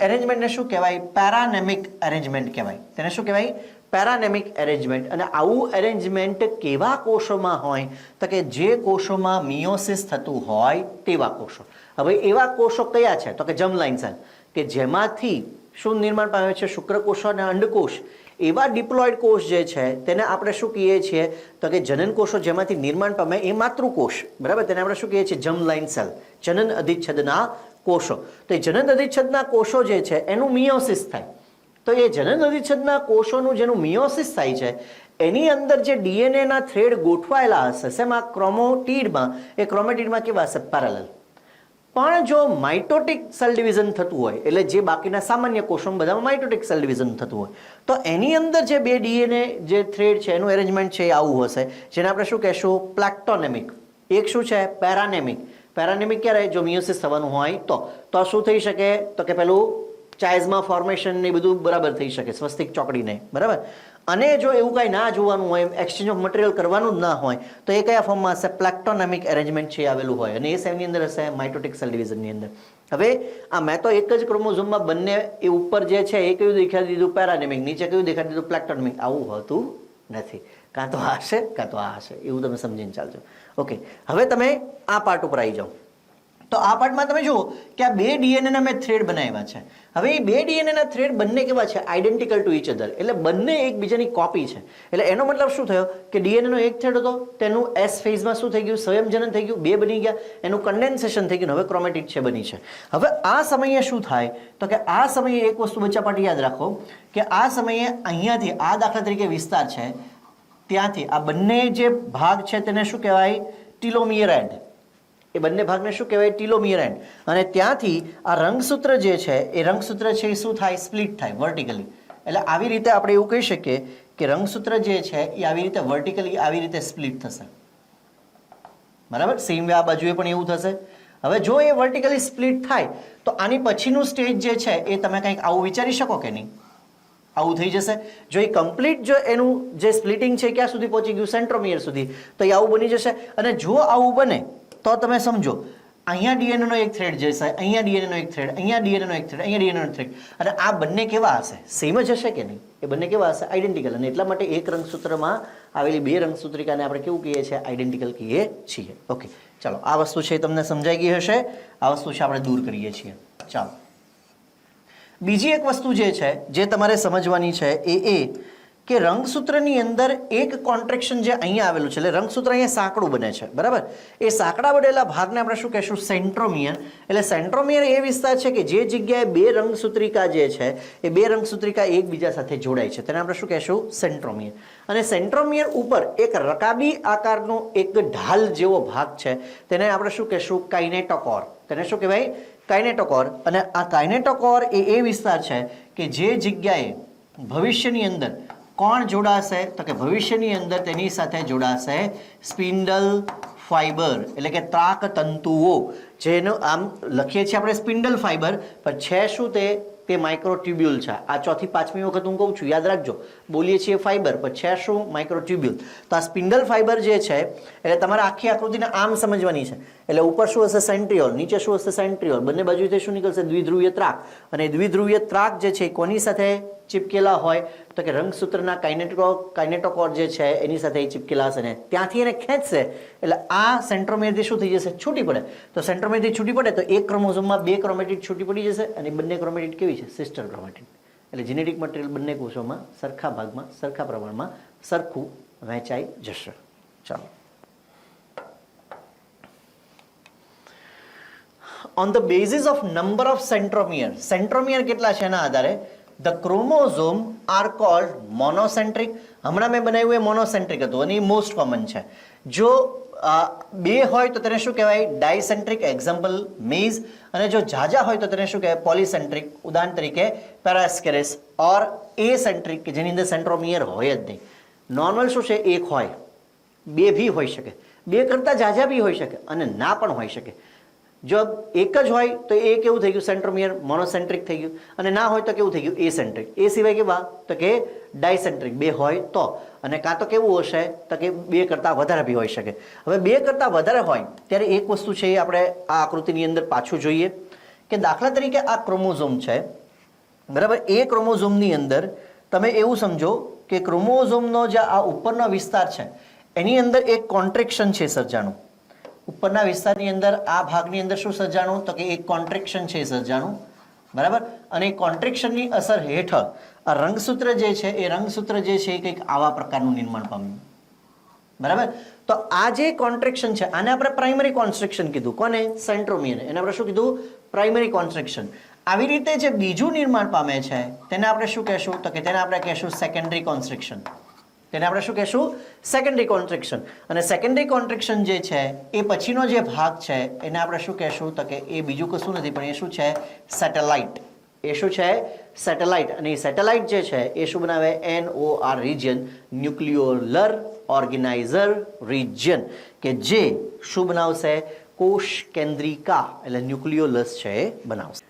એરેન્જમેન્ટને શું કહેવાય? પેરાનેમિક એરેન્જમેન્ટ કહેવાય. તેને શું કહેવાય? પેરાનેમિક એરેન્જમેન્ટ. અને આવું એરેન્જમેન્ટ કેવા કોષોમાં હોય તો કે જે કોષોમાં મિયોસિસ થતું હોય તેવા કોષો. હવે એવા કોષો કયા છે તો કે જર્મલાઇન સેલ, કે જેમાંથી શું નિર્માણ પામે છે? શુક્રકોષો અને અંડકોષ. એવા ડિપ્લોઇડ કોષ જે છે તેને આપણે શું કહીએ છીએ તો કે જનન કોષો જેમાંથી નિર્માણ પામે એ માતૃકોષ, બરાબર, તેને આપણે શું કહીએ છીએ? જર્મલાઇન સેલ, જનન અધિચ્છદના કોષો. તો એ જનન અધિચ્છદના કોષો જે છે એનું મિયોસિસ થાય. તો એ જનન અધિચ્છદના કોષોનું જેનું મિયોસિસ થાય છે એની અંદર જે ડીએનએના થ્રેડ ગોઠવાયેલા હશે શેમાં? ક્રોમેટિડમાં. એ ક્રોમેટિડમાં કેવા હશે? પેરેલલ. પણ જો માઇટોટિક સેલ ડિવિઝન થતું હોય એટલે જે બાકીના સામાન્ય કોષોમાં બધામાં માઇટોટિક સેલ ડિવિઝન થતું હોય તો એની અંદર જે 2 ડીએનએ જે થ્રેડ છે એનું એરેન્જમેન્ટ છે એ આવું હશે, જેને આપણે શું કહેશું? પ્લેક્ટોનેમિક. એક શું છે? પેરાનેમિક. પેરાનેમિક ક્યારે? જો મિયોસિસ થવાનું હોય તો શું થઈ શકે તો કે પેલું ચાઇઝમાં ફોર્મેશન ને બધું બરાબર થઈ શકે સ્વસ્તિક ચોકડીને, બરાબર. અને જો એવું કાંઈ ના જોવાનું હોય, એક્સચેન્જ ઓફ મટીરિયલ કરવાનું જ ના હોય, તો એ કયા ફોર્મમાં હશે? પ્લેક્ટોનેમિક એરેન્જમેન્ટ છે આવેલું હોય, અને એ શેની અંદર હશે? માઇટોટિક સેલ ડિવિઝનની અંદર. હવે આ મેં તો એક જ ક્રોમોઝોમમાં બંને એ ઉપર જે છે એ કયું દેખાડી દીધું? પેરાનેમિક. નીચે કયું દેખાડી દીધું? પ્લેક્ટોનેમિક. આવું હોતું નથી. કાં તો આ હશે કાં તો આ હશે, એવું તમે સમજીને ચાલજો. ઓકે, હવે તમે આ પાર્ટ ઉપર આવી જાઓ. તો આ પાર્ટમાં તમે જુઓ કે આ બે ડીએનએના મેં થ્રેડ બનાવ્યા છે. હવે એ બે ડીએનએના થ્રેડ બંને કેવા છે? આઇડેન્ટિકલ ટુ ઈચ અધર, એટલે બંને એકબીજાની કોપી છે. એટલે એનો મતલબ શું થયો કે ડીએનએનો એક થ્રેડ હતો, તેનું એસ ફેઝમાં શું થઈ ગયું? સંયમજનન થઈ ગયું, બે બની ગયા, એનું કન્ડેન્સેશન થઈ ગયું, હવે ક્રોમેટિડ છે બની છે. હવે આ સમયે શું થાય તો કે આ સમયે એક વસ્તુ બચ્ચા પાટી યાદ રાખો કે આ સમયે અહીંયાથી આ દાખલા તરીકે વિસ્તાર છે, ત્યાંથી આ બંને જે ભાગ છે તેને શું કહેવાય? ટીલોમિયર એન્ડ. એ બંને ભાગને શું કહેવાય? ટીલોમિયર એન્ડ. અને ત્યાંથી આ રંગસૂત્ર જે છે એ રંગસૂત્ર છે એ શું થાય? સ્પ્લિટ થાય વર્ટિકલી. એટલે આવી રીતે આપણે એવું કહી શકીએ કે રંગસૂત્ર જે છે એ આવી રીતે વર્ટિકલી આવી રીતે સ્પ્લિટ થશે, બરાબર. સેમ આ બાજુએ પણ એવું થશે. હવે જો એ વર્ટિકલી સ્પ્લિટ થાય તો આની પછીનું સ્ટેજ જે છે એ તમે કંઈક આવું વિચારી શકો કે નહીં? આવું થઈ જશે. જો એ કમ્પ્લીટ જો એનું જે સ્પ્લિટિંગ છે ક્યાં સુધી પહોંચી ગયું? સેન્ટ્રોમિયર સુધી. તો એ આવું બની જશે. અને જો આવું બને તો તમે સમજો અહીંયા ડીએનએનો એક થ્રેડ જશે, અહીંયા ડીએનએનો એક થ્રેડ, અહીંયા ડીએનએનો એક થ્રેડ, અહીંયા ડીએનએનો થ્રેડ, અને આ બંને કેવા હશે? સેમ જ હશે કે નહીં? એ બંને કેવા હશે? આઇડેન્ટિકલ. અને એટલા માટે એક રંગસૂત્રમાં આવેલી બે રંગસૂત્રિકાને આપણે કેવું કહીએ છીએ? આઇડેન્ટિકલ કહીએ છીએ. ઓકે, ચાલો આ વસ્તુ છે તમને સમજાઈ ગઈ હશે. આ વસ્તુ છે આપણે દૂર કરીએ છીએ. ચાલો બીજી એક વસ્તુ જે છે જે તમારે સમજવાની છે એ કે રંગસૂત્રની અંદર એક કોન્ટ્રેક્શન જે અહીંયા આવેલું છે, એટલે રંગસૂત્ર અહીંયા સાંકડું બને છે, બરાબર. એ સાંકડા બનેલા ભાગને આપણે શું કહેશું? સેન્ટ્રોમિયર. એટલે સેન્ટ્રોમિયર એ વિસ્તાર છે કે જે જગ્યાએ બે રંગસૂત્રિકા જે છે એ બે રંગસૂત્રિકા એકબીજા સાથે જોડાય છે, તેને આપણે શું કહેશું? સેન્ટ્રોમિયર. અને સેન્ટ્રોમિયર ઉપર એક રકાબી આકારનો એક ઢાલ જેવો ભાગ છે, તેને આપણે શું કહેશું? કાઇનેટોકોર. તેને શું કહેવાય? કાઇનેટોકોર. અને આ કાઇનેટોકોર એ વિસ્તાર છે કે જે જગ્યાએ ભવિષ્યની અંદર કોણ જોડાશે? તો કે ભવિષ્યની અંદર તેની સાથે જોડાશે સ્પિન્ડલ ફાઈબર, એટલે કે ત્રાક તંતુઓ, જેનું આમ લખીએ છીએ આપણે સ્પિન્ડલ ફાઈબર, પણ છે શું તે માઇક્રોટ્યુબ્યુલ છે. આ ચોથી પાંચમી વખત હું કહું છું, યાદ રાખજો. બોલીએ છીએ ફાઈબર, પણ છે શું? માઇક્રોટ્યુબ્યુલ. તો આ સ્પિન્ડલ ફાઈબર જે છે એટલે તમારે આખી આકૃતિને આમ સમજવાની છે. એટલે ઉપર શું હશે? સેન્ટ્રિયોલ. નીચે શું હશે? સેન્ટ્રિયોલ. બંને બાજુથી શું નીકળશે? દ્વિધ્રુવીય ત્રાક. અને દ્વિધ્રુવીય ત્રાક જે છે કોની સાથે ચીપકેલા હોય? તો કે રંગસૂત્રના કાઇનેટોકોર જે છે એની સાથે એ ચીપકેલા હશે ને ત્યાંથી એને ખેંચશે એટલે આ સેન્ટ્રોમિયરથી શું થઈ જશે? છૂટી પડે. તો સેન્ટ્રોમિયરથી છૂટી પડે તો એક ક્રોમોઝોમમાં બે ક્રોમેટિડ છૂટી પડી જશે, અને બંને ક્રોમેટિડ કેવી છે? Sister chromatid. એટલે જેનેટિક મટીરિયલ બંને કોષોમાં સરખા ભાગમાં સરખા પ્રમાણમાં સરખું વહેંચાઈ જશે. ચાલો, on the basis of number of centromere, centromere કેટલા છે એના આધારે the chromosome are called monocentric. હમણાં મેં બનાવ્યું એ મોનોસેન્ટ્રિક હતું અને એ મોસ્ટ કોમન છે. જો બે હોય તો તેને શું કહેવાય? ડાયસેન્ટ્રિક, એક્ઝામ્પલ મેઝ. અને જો જાજા હોય તો તેને શું કહેવાય? પોલિસેન્ટ્રિક, ઉદાહરણ તરીકે પેરાસ્કેરેસ. ઓર એસેન્ટ્રિક કે જેની અંદર સેન્ટ્રોમિયર હોય જ નહીં. નોર્મલ શું છે? એક હોય, બે ભી હોઈ શકે, બે કરતાં જાજા બી હોઈ શકે અને ના પણ હોઈ શકે. જો એક જ હોય તો એ કેવું થઈ ગયું? સેન્ટ્રોમિયર મોનોસેન્ટ્રિક થઈ ગયું. અને ના હોય તો કેવું થઈ ગયું? એસેન્ટ્રિક. એ સિવાય કેવા? તો કે ડાયસેન્ટ્રિક, બે હોય તો. અને કાં તો કેવું હશે? તો કે બે કરતાં વધારે બી હોઈ શકે. હવે બે કરતાં વધારે હોય ત્યારે એક વસ્તુ છે એ આપણે આ આકૃતિની અંદર પાછું જોઈએ કે દાખલા તરીકે આ ક્રોમોઝોમ છે, બરાબર. એ ક્રોમોઝોમની અંદર તમે એવું સમજો કે ક્રોમોઝોમનો જે આ ઉપરનો વિસ્તાર છે એની અંદર એક કોન્ટ્રેક્શન છે સર્જાણું. ઉપરના વિસ્તારની અંદર આ ભાગની અંદર શું સર્જાણું? તો કે એક કોન્ટ્રેક્શન છે સર્જાણું, બરાબર. અને કોન્ટ્રેક્શનની અસર હેઠળ આ રંગસૂત્ર જે છે એ રંગસૂત્ર જે છે એ કંઈક આવા પ્રકારનું નિર્માણ પામ્યું, બરાબર. તો આ જે કોન્ટ્રેક્શન છે આને આપણે પ્રાઇમરી કોન્સ્ટ્રક્શન કીધું. કોને? સેન્ટ્રોમિયર. એને આપણે શું કીધું? પ્રાઇમરી કોન્સ્ટ્રક્શન. આવી રીતે જે બીજું નિર્માણ પામે છે તેને આપણે શું કહેશું? તો કે તેને આપણે કહેશું સેકન્ડરી કોન્સ્ટ્રક્શન. તેને આપણે શું કહેશું? Secondary contraction. અને સેકન્ડરી કોન્ટ્રેક્શન જે છે એ પછીનો જે ભાગ છે એને આપણે શું કહેશું? તો કે એ બીજું કશું નથી પણ એ શું છે? સેટેલાઇટ. એ શું છે? સેટેલાઇટ. અને એ સેટેલાઇટ જે છે એ શું બનાવે? NOR રિજિયન, ન્યુક્લિયોલર ઓર્ગેનાઇઝર રિજિયન, કે જે શું બનાવશે? કોષ કેન્દ્રિકા એટલે ન્યુક્લિયોલસ છે એ બનાવશે.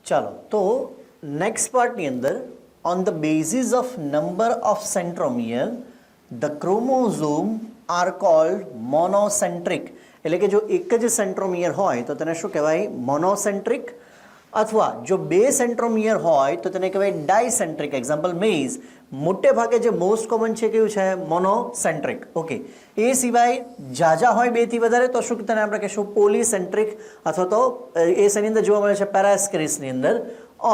ચાલો, તો નેક્સ્ટ પાર્ટની અંદર on the basis of number of centromere the chromosome are called monocentric. એટલે કે જો એક જ સેન્ટ્રોમિયર હોય તો તેને શું કહેવાય? મોનોસેન્ટ્રિક. અથવા જો બે સેન્ટ્રોમિયર હોય તો તેને કહેવાય ડાયસેન્ટ્રિક. એક્ઝામ્પલ મેઇઝ. મોટે ભાગે જે મોસ્ટ કોમન છે કયું છે? મોનોસેન્ટ્રિક. ઓકે, એ સિવાય જાજા હોય બેથી વધારે તો શું તેને આપણે કહીશું? પોલીસેન્ટ્રિક. અથવા તો એ શેની અંદર જોવા મળે છે? પેરાસ્કેરિસની અંદર.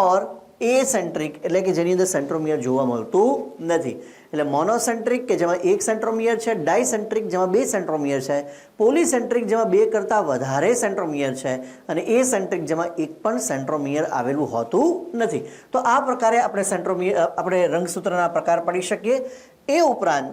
ઓર એ સેન્ટ્રિક એટલે કે જેની અંદર સેન્ટ્રોમિયર જોવા મળતું નથી. એટલે મોનોસેન્ટ્રિક કે જેમાં એક સેન્ટ્રોમિયર છે, ડાયસેન્ટ્રિક જેમાં બે સેન્ટ્રોમિયર છે, પોલીસેન્ટ્રિક જેમાં બે કરતાં વધારે સેન્ટ્રોમિયર છે, અને એ સેન્ટ્રિક જેમાં એક પણ સેન્ટ્રોમિયર આવેલું હોતું નથી. તો આ પ્રકારે આપણે રંગસૂત્રના પ્રકાર પડી શકીએ. એ ઉપરાંત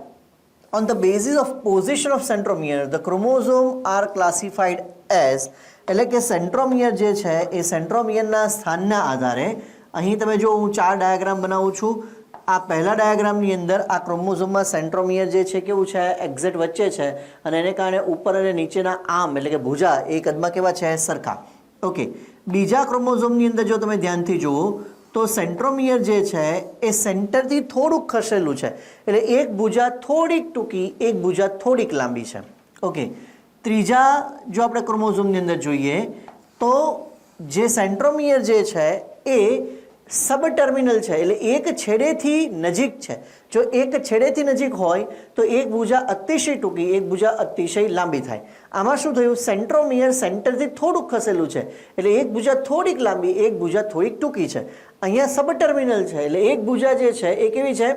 on the basis of position of centromere the chromosome are classified as, એટલે કે સેન્ટ્રોમિયર જે છે એ સેન્ટ્રોમિયરના સ્થાનના આધારે, અહીં તમે જો હું 4 ડાયાગ્રામ બનાવું છું. આ પહેલા ડાયાગ્રામની અંદર આ ક્રોમોઝોમમાં સેન્ટ્રોમિયર જે છે કેવું છે? એક્ઝેક્ટ વચ્ચે છે, અને એને કારણે ઉપર અને નીચેના આર્મ એટલે કે ભુજા એ કદમાં કેવા છે? સરખા. ઓકે, બીજા ક્રોમોઝોમની અંદર જો તમે ધ્યાનથી જુઓ તો સેન્ટ્રોમિયર જે છે એ સેન્ટરથી થોડુંક ખસેલું છે. એટલે એક ભુજા થોડીક ટૂંકી, એક ભુજા થોડીક લાંબી છે. ઓકે, ત્રીજા જો આપણે ક્રોમોઝોમની અંદર જોઈએ તો જે સેન્ટ્રોમિયર જે છે એ સબ ટર્મિનલ છે, એટલે એક છેડેથી નજીક છે. જો એક છેડેથી નજીક હોય તો એક ભુજા અતિશય ટૂંકી, એક ભુજા અતિશય લાંબી થાય. આમાં શું થયું? સેન્ટ્રોમિયર સેન્ટરથી થોડુંક ખસેલું છે, એટલે એક ભુજા થોડીક લાંબી, એક ભુજા થોડીક ટૂંકી છે. અહીંયા સબ ટર્મિનલ છે, એટલે એક ભુજા જે છે એ કેવી છે?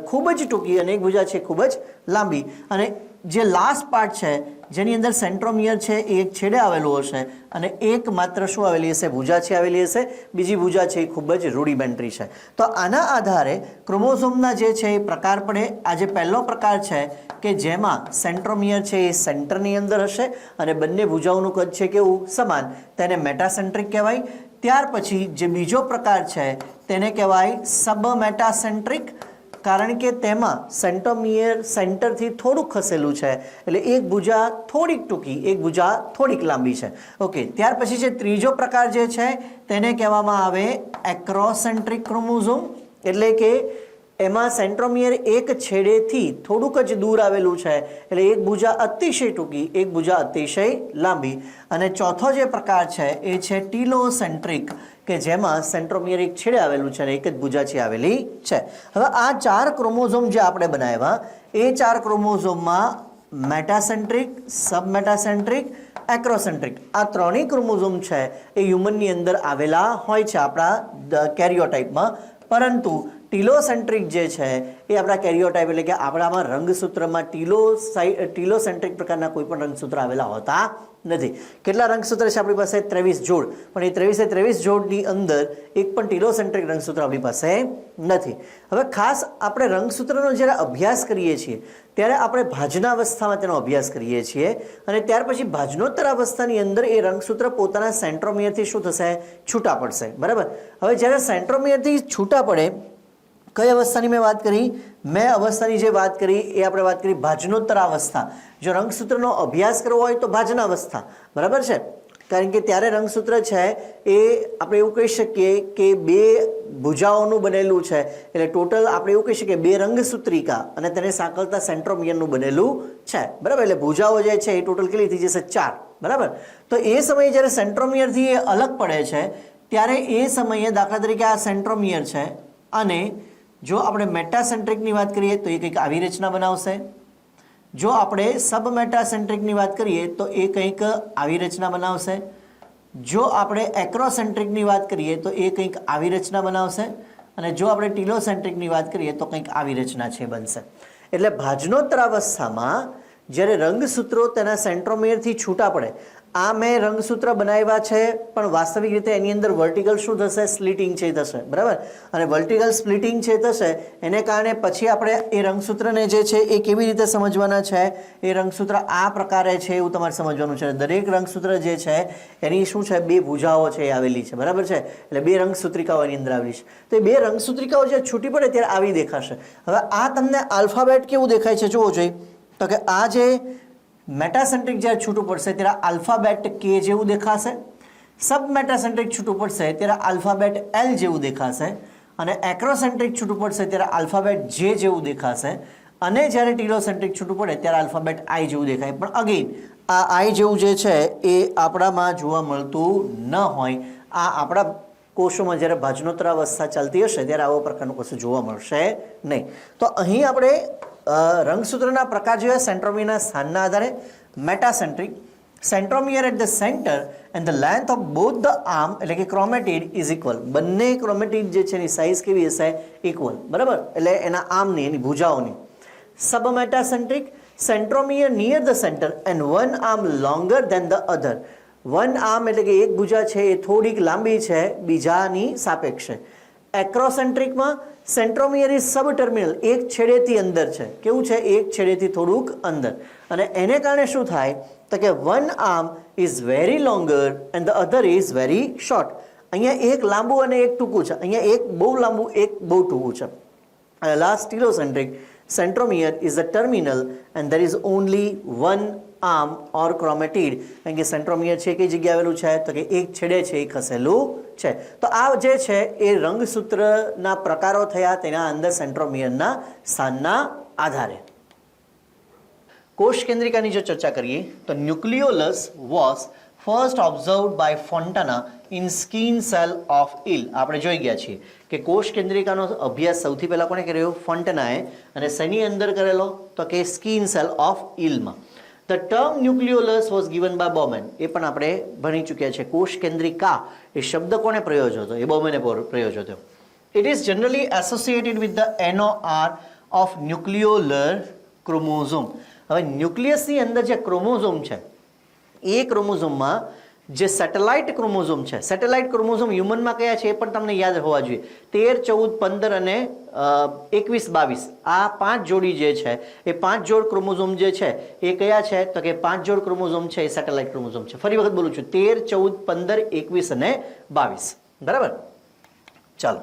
ખૂબ જ ટૂંકી, અને એક ભુજા છે ખૂબ જ લાંબી. અને જે લાસ્ટ પાર્ટ છે જેની અંદર સેન્ટ્રોમિયર છે એ એક છેડે આવેલું હશે, અને એક માત્ર શું આવેલી હશે? ભુજા છે આવેલી હશે. બીજી ભુજા છે એ ખૂબ જ રૂડિમેન્ટરી છે. તો આના આધારે ક્રોમોઝોમના જે છે એ પ્રકાર પડે. આ જે પહેલો પ્રકાર છે કે જેમાં સેન્ટ્રોમિયર છે એ સેન્ટરની અંદર હશે અને બંને ભુજાઓનું કદ છે કેવું? સમાન, તેને મેટાસેન્ટ્રિક કહેવાય. ત્યાર પછી જે બીજો પ્રકાર છે તેને કહેવાય સબમેટાસેન્ટ્રિક, કારણ કે તેમાં સેન્ટ્રોમિયર સેન્ટરથી થોડુંક ખસેલું છે, એટલે એક ભુજા થોડીક ટૂંકી, એક ભુજા થોડીક લાંબી છે. ઓકે, ત્યાર પછી જે ત્રીજો પ્રકાર જે છે તેને કહેવામાં આવે એક્રોસેન્ટ્રિક ક્રોમોઝોમ. એટલે કે એમાં સેન્ટ્રોમિયર એક છેડેથી થોડુંક જ દૂર આવેલું છે, એટલે એક ભુજા અતિશય ટૂંકી, એક ભુજા અતિશય લાંબી. અને ચોથો જે પ્રકાર છે એ છે ટીલોસેન્ટ્રિક, કે જેમાં સેન્ટ્રોમિયર એક છેડે આવેલું છે અને એક જ ભુજા છે આવેલી છે. હવે આ 4 ક્રોમોઝોમ જે આપણે બનાવ્યા એ 4 ક્રોમોઝોમમાં મેટાસેન્ટ્રિક, સબમેટાસેન્ટ્રિક, એક્રોસેન્ટ્રિક આ ત્રણેય ક્રોમોઝોમ છે એ હ્યુમનની અંદર આવેલા હોય છે આપણા કેરિયોટાઇપમાં. પરંતુ ટીલોસેન્ટ્રિક જે છે એ આપણા કેરિયોટાઇપ એટલે કે આપણામાં રંગસૂત્રમાં ટીલોસેન્ટ્રિક પ્રકારના કોઈ પણ રંગસૂત્ર આવેલા હોતા નથી. કેટલા રંગસૂત્ર છે આપણી પાસે? 23 જોડ. પણ એ 23 જોડની અંદર એક પણ ટીલોસેન્ટ્રિક રંગસૂત્ર આપણી પાસે નથી. હવે ખાસ આપણે રંગસૂત્રનો જ્યારે અભ્યાસ કરીએ છીએ ત્યારે આપણે ભાજનાવસ્થામાં તેનો અભ્યાસ કરીએ છીએ, અને ત્યાર પછી ભાજનોત્તર અવસ્થાની અંદર એ રંગસૂત્ર પોતાના સેન્ટ્રોમિયરથી શું થશે? છૂટા પડશે. બરાબર. હવે જ્યારે સેન્ટ્રોમિયરથી છૂટા પડે, કઈ અવસ્થાની મેં વાત કરી? મેં અવસ્થાની જે વાત કરી એ આપણે વાત કરી ભાજનોત્તર અવસ્થા. જો રંગસૂત્રનો અભ્યાસ કરવો હોય તો ભાજનાવસ્થા. બરાબર છે. કારણ કે ત્યારે રંગસૂત્ર છે એ આપણે એવું કહી શકીએ કે બે ભુજાઓનું બનેલું છે, એટલે ટોટલ આપણે એવું કહી શકીએ બે રંગસૂત્રિકા અને તેને સાંકળતા સેન્ટ્રોમિયરનું બનેલું છે. બરાબર. એટલે ભુજાઓ જે છે એ ટોટલ કેટલી થઈ જશે? 4. બરાબર. તો એ સમયે જ્યારે સેન્ટ્રોમિયરથી એ અલગ પડે છે ત્યારે એ સમયે દાખલા તરીકે આ સેન્ટ્રોમિયર છે, અને જો આપણે મેટાસેન્ટ્રિકની વાત કરીએ તો એ કંઈક આવી રચના બનાવશે. જો આપણે સબમેટાસેન્ટ્રિકની વાત કરીએ તો એ કંઈક આવી રચના બનાવશે. જો આપણે એક્રોસેન્ટ્રિકની વાત કરીએ તો એ કંઈક આવી રચના બનાવશે. અને જો આપણે ટીલોસેન્ટ્રિકની વાત કરીએ તો કંઈક આવી રચના છે બનશે. એટલે ભાજનોત્તર અવસ્થામાં જ્યારે રંગસૂત્રો તેના સેન્ટ્રોમિયરથી છૂટા પડે, આ મેં રંગસૂત્ર બનાવ્યા છે પણ વાસ્તવિક રીતે એની અંદર વર્ટિકલ શું થશે? સ્પ્લિટિંગ છે થશે. બરાબર. અને વર્ટિકલ સ્પ્લિટિંગ છે થશે એને કારણે પછી આપણે એ રંગસૂત્રને જે છે એ કેવી રીતે સમજવાના છે? એ રંગસૂત્ર આ પ્રકારે છે એવું તમારે સમજવાનું છે. દરેક રંગસૂત્ર જે છે એની શું છે? બે ભુજાઓ છે એ આવેલી છે. બરાબર છે. એટલે બે રંગસૂત્રિકાઓ એની અંદર આવેલી છે. તો એ બે રંગસૂત્રિકાઓ જે છૂટી પડે ત્યારે આવી દેખાશે. હવે આ તમને આલ્ફાબેટ કેવું દેખાય છે જોવો જોઈએ. તો કે આ જે મેટાસેન્ટ્રિક જ્યારે છૂટું પડશે ત્યારે આલ્ફાબેટ કે જેવું દેખાશે. સબ મેટાસેન્ટ્રિક છૂટું પડશે ત્યારે આલ્ફાબેટ એલ જેવું દેખાશે અને એક્રોસેન્ટ્રિક છૂટું પડશે ત્યારે આલ્ફાબેટ જે જેવું દેખાશે અને જ્યારે ટીલોસેન્ટ્રિક છૂટું પડે ત્યારે આલ્ફાબેટ આઈ જેવું દેખાય. પણ અગેન આ આઈ જેવું જે છે એ આપણામાં જોવા મળતું ન હોય. આ આપણા કોષોમાં જ્યારે ભાજનોત્તરાવસ્થા ચાલતી હશે ત્યારે આવો પ્રકારનું કશું જોવા મળશે નહીં. તો અહીં આપણે રંગસૂત્રના પ્રકાર જોયા સેન્ટ્રોમિયરના સ્થાનના આધારે. Metacentric, centromere at the centre and the length of both the arm એટલે કે ક્રોમેટિડ ઇઝ ઇક્વલ. બંને ક્રોમેટિડ જે છે એની સાઇઝ કેવી હશે? ઇક્વલ. બરાબર, એટલે એના આર્મની, એની ભુજાઓની. Submetacentric, centromere near the centre and one arm longer than the other. One arm એટલે કે એક ભુજા છે એ થોડીક લાંબી છે બીજાની સાપેક્ષે. એક્રોસેન્ટ્રિકમાં સેન્ટ્રોમિયર ઇઝ સબ ટર્મિનલ, એક છેડેથી અંદર છે. કેવું છે? એક છેડેથી થોડુંક અંદર. અને એને કારણે શું થાય તો કે one arm is very longer and the other is very short. અહીંયા એક લાંબુ અને એક ટૂંકું છે. અહીંયા એક બહુ લાંબુ, એક બહુ ટૂંકું છે. અને last ટીલોસેન્ટ્રિક, centromere is the terminal and there is only one arm or chromatid. કારણ કે સેન્ટ્રોમિયર છે કઈ જગ્યાએ આવેલું છે તો કે એક છેડે છે એ ખસેલું છે. તો આ જે છે એ રંગસૂત્રના પ્રકારો થયા તેના અંદર સેન્ટ્રોમિયરના સ્થાનના આધારે. કોષ કેન્દ્રિકાની જો ચર્ચા કરીએ તો nucleolus was first observed by Fontana in skin cell of eel. આપણે જોઈ ગયા છીએ કે કોષ કેન્દ્રિકાનો અભ્યાસ સૌથી પહેલા કોણે કર્યો? ફોન્ટનાએ. અને શેની અંદર કરેલો તો કે સ્કિન સેલ ઓફ ઈલમાં. The term nucleolus was given by Bowman. એ પણ આપણે ભણી ચૂક્યા છે. કોષ કેન્દ્રિકા એ શબ્દ કોણે પ્રયોજ્યો હતો? એ બોમેને પ્રયોજ્યો હતો. It is generally associated with the NOR of nucleolar chromosome. હવે ન્યુક્લિયસની અંદર જે ક્રોમોઝોમ છે એ ક્રોમોઝોમમાં જે સેટેલાઇટ ક્રોમોઝોમ છે, સેટેલાઇટ ક્રોમોઝોમ હ્યુમનમાં કયા છે એ પણ તમને યાદ હોવા જોઈએ. 13, 14, 15 અને 21, 22 આ 5 જોડી જે છે એ 5 જોડ ક્રોમોઝોમ જે છે એ કયા છે તો કે 5 જોડ ક્રોમોઝોમ છે એ સેટેલાઇટ ક્રોમોઝોમ છે. ફરી વખત બોલું છું, 13, 14, 15, 21 અને 22. બરાબર, ચાલો.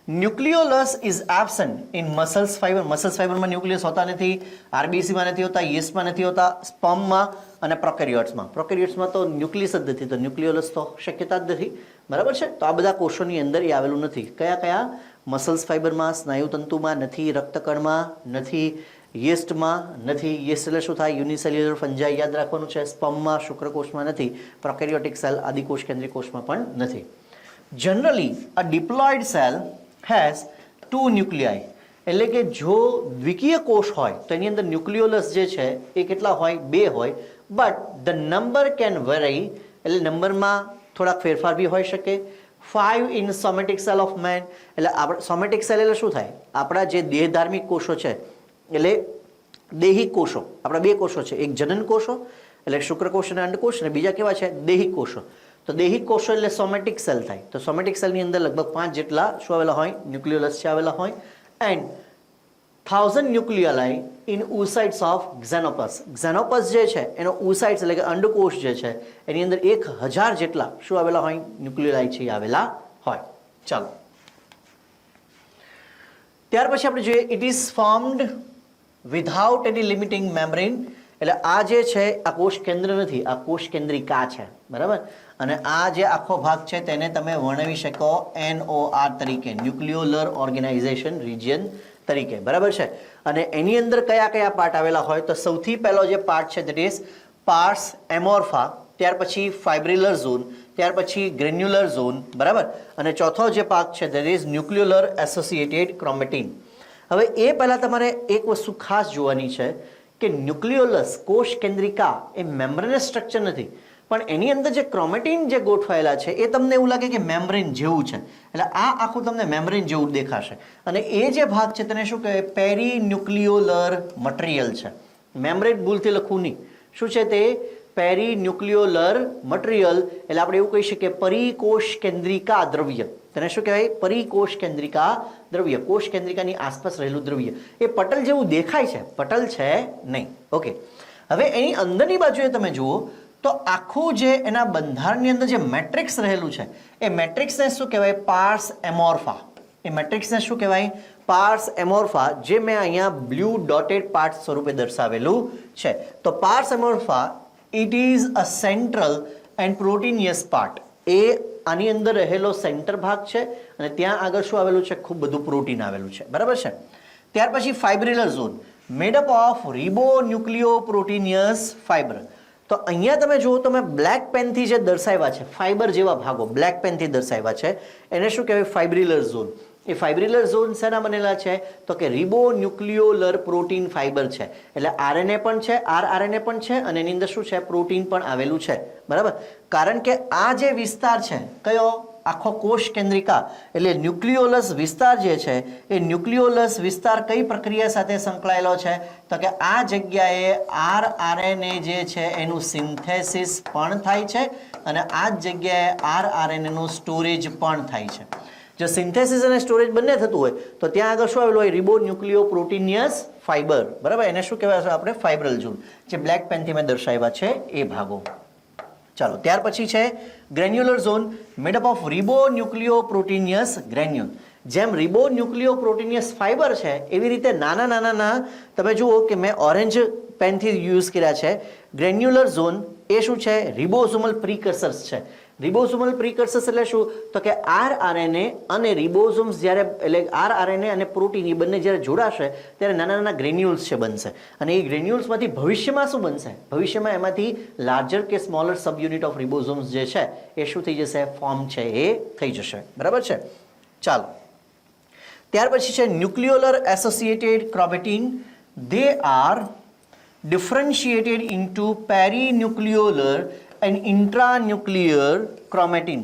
Nucleolus is absent in muscles fibre. Muscles ફાઈબરમાં ન્યુક્લિયસ હોતા નથી, આરબીસીમાં નથી હોતા, યીસ્ટમાં નથી હોતા, સ્પર્મમાં અને પ્રોકેરિયોટ્સમાં. પ્રોકેરિયોટ્સમાં તો ન્યુક્લિયસ જ નથી, તો ન્યુક્લિયોલસ તો શક્યતા જ નથી. બરાબર છે, તો આ બધા કોષોની અંદર એ આવેલું નથી. કયા કયા? મસલ્સ ફાઈબરમાં, સ્નાયુતંતુમાં નથી, રક્તકણમાં નથી, યીસ્ટમાં નથી. યીસ્ટ એટલે શું થાય? યુનિસેલ્યુલર ફંજાઈ, યાદ રાખવાનું છે. સ્પર્મમાં, શુક્રકોષમાં નથી. પ્રોકેરિયોટિક સેલ આદિકોષ કેન્દ્રીય કોષમાં પણ નથી. Generally a diploid cell has 2 nuclei. એટલે કે જો દ્વિકીય કોષ હોય તો એની અંદર ન્યુક્લિયોલસ જે છે એ કેટલા હોય? 2 હોય. But the number can vary, એટલે નંબરમાં થોડાક ફેરફાર બી હોઈ શકે. 5 in somatic cell of man. એટલે આપણે સોમેટિક સેલ એટલે શું થાય? આપણા જે દેહધાર્મિક કોષો છે એટલે દેહિક કોષો. આપણા 2 કોષો છે, એક જનન કોષો એટલે શુક્રકોષ અને અંડકોષ, અને બીજા કેવા છે? દેહિક કોષો. તો દેહિક કોષો એટલે સોમેટિક સેલ થાય. તો સોમેટિક સેલની અંદર લગભગ 5 જેટલા શું આવેલા હોય? ન્યુક્લિયોલસ છે આવેલા હોય. And 1000 nucleoli in oocytes of xenopus. xenopus જે છે એનો oocytes એટલે કે અંડકોષ જે છે એની અંદર 1000 જેટલા શું આવેલા હોય? ન્યુક્લિયોલાઈ છે આવેલા હોય. ચાલો, ત્યાર પછી આપણે જોઈએ it is formed without any limiting membrane. એટલે આ જે છે આ કોષ કેન્દ્ર નથી, આ કોષ કેન્દ્રિકા છે. બરાબર, અને આ જે આખો ભાગ છે તેને તમે વર્ણવી શકો NOR તરીકે, ન્યુક્લિયોલર ઓર્ગેનાઇઝેશન રિજિયન તરીકે. બરાબર છે, અને એની અંદર કયા કયા પાર્ટ આવેલા હોય તો સૌથી પહેલો જે પાર્ટ છે દેટ ઇઝ પાર્સ એમોર્ફા, ત્યાર પછી ફાઇબ્રિલર ઝોન, ત્યાર પછી ગ્રેન્યુલર ઝોન. બરાબર, અને ચોથો જે પાર્ટ છે દેટ ઇઝ ન્યુક્લિયોલર એસોસિએટેડ ક્રોમેટિન. હવે એ પહેલાં તમારે એક વસ્તુ ખાસ જોવાની છે કે ન્યુક્લિયોલસ કોષ કેન્દ્રિકા એ મેમ્બ્રેનસ સ્ટ્રક્ચર નથી, પણ એની અંદર જે ક્રોમેટિન જે ગોઠવાયેલા છે એ તમને એવું લાગે કે મેમ્બ્રેન જેવું છે. એટલે આ આખું તમને મેમ્બ્રેન જેવું દેખાશે. અને એ જે ભાગ છે તેને શું કહેવાય? પેરી ન્યુક્લિયોલર મટીરિયલ છે. મેમ્બ્રેન ભૂલથી લખવું નહીં. શું છે તે? પેરી ન્યુક્લિયોલર મટીરિયલ. એટલે આપણે એવું કહી શકીએ પરિકોષ કેન્દ્રિકા દ્રવ્ય. તેને શું કહેવાય? પરિકોષ કેન્દ્રિકા દ્રવ્ય. કોષ કેન્દ્રિકાની આસપાસ રહેલું દ્રવ્ય. એ પટલ જેવું દેખાય છે, પટલ છે નહીં. ઓકે, હવે એની અંદરની બાજુએ તમે જુઓ તો આખું જે એના બંધારણની અંદર જે મેટ્રિક્સ રહેલું છે એ મેટ્રિક્સને શું કહેવાય? પાર્સ એમોર્ફા. એ મેટ્રિક્સને શું કહેવાય? પાર્સ એમોર્ફા, જે મેં અહીંયા બ્લુ ડોટેડ પાર્ટ સ્વરૂપે દર્શાવેલું છે. તો pars amorpha it is a central and proteinaceous part. એ આની અંદર રહેલો સેન્ટર ભાગ છે અને ત્યાં આગળ શું આવેલું છે? ખૂબ બધું પ્રોટીન આવેલું છે, બરાબર છે. ત્યાર પછી fibrillar zone made up of ribonucleoproteinaceous fibre. તો અહીંયા તમે જુઓ, તમે બ્લેક પેનથી જે દર્શાવ્યા છે ફાઇબર જેવા ભાગો બ્લેક પેનથી દર્શાવ્યા છે એને શું કહેવાય? ફાઇબ્રિલર ઝોન. એ ફાઇબ્રિલર ઝોન શેના બનેલા છે? તો કે રિબોન્યુક્લિયોલર પ્રોટીન ફાઇબર છે. એટલે આરએનએ પણ છે, આરઆરએનએ પણ છે અને એની અંદર શું છે? પ્રોટીન પણ આવેલું છે, બરાબર. કારણ કે આ જે વિસ્તાર છે કયો? આખો કોષ કેન્દ્રિકા એટલે ન્યુક્લિયોલસ વિસ્તાર જે છે એ ન્યુક્લિયોલસ વિસ્તાર કઈ પ્રક્રિયા સાથે સંકળાયેલો છે? તો કે આ જગ્યાએ આરઆરએનએ જે છે એનું સિન્થેસિસ પણ થાય છે અને આ જ જગ્યાએ આરઆરએનએ નું સ્ટોરેજ પણ થાય છે. જો સિન્થેસિસ અને સ્ટોરેજ બંને થતું હોય તો ત્યાં આગળ શું આવેલું હોય? રિબોન્યુક્લિયોપ્રોટીનિયસ ફાઇબર, બરાબર. એને શું કહેવાય છે આપણે? ફાઇબ્રલ ઝોન, જે બ્લેક પેનથી મેં દર્શાવ્યા છે એ ભાગો. ચાલો, ત્યાર પછી છે granular zone made up of ribonucleoproteinaceous granule. જેમ રિબોન્યુક્લિયોપ્રોટીનિયસ ફાઇબર છે એવી રીતે નાના નાના તમે જુઓ કે મેં ઓરેન્જ પેનથી યુઝ કર્યા છે. ગ્રેન્યુલર ઝોન એ શું છે? રિબોઝોમલ પ્રિકર્સર્સ છે. રિબોઝોમલ પ્રિકર્સર્સ એટલે શું? તો કે આરઆરએનએ અને રિબોઝોમ્સ જ્યારે એટલે આરઆરએનએ અને પ્રોટીન એ બંને જ્યારે જોડાશે ત્યારે નાના નાના ગ્રેન્યુલ્સ છે બનશે અને એ ગ્રેન્યુલ્સમાંથી ભવિષ્યમાં શું બનશે? ભવિષ્યમાં એમાંથી લાર્જર કે smaller sub unit of ribosomes જે છે એ શું થઈ જશે? ફોર્મ છે એ થઈ જશે, બરાબર છે. ચાલો, ત્યાર પછી છે nucleolar associated chromatin. They are differentiated into perinucleolar and intranuclear chromatin.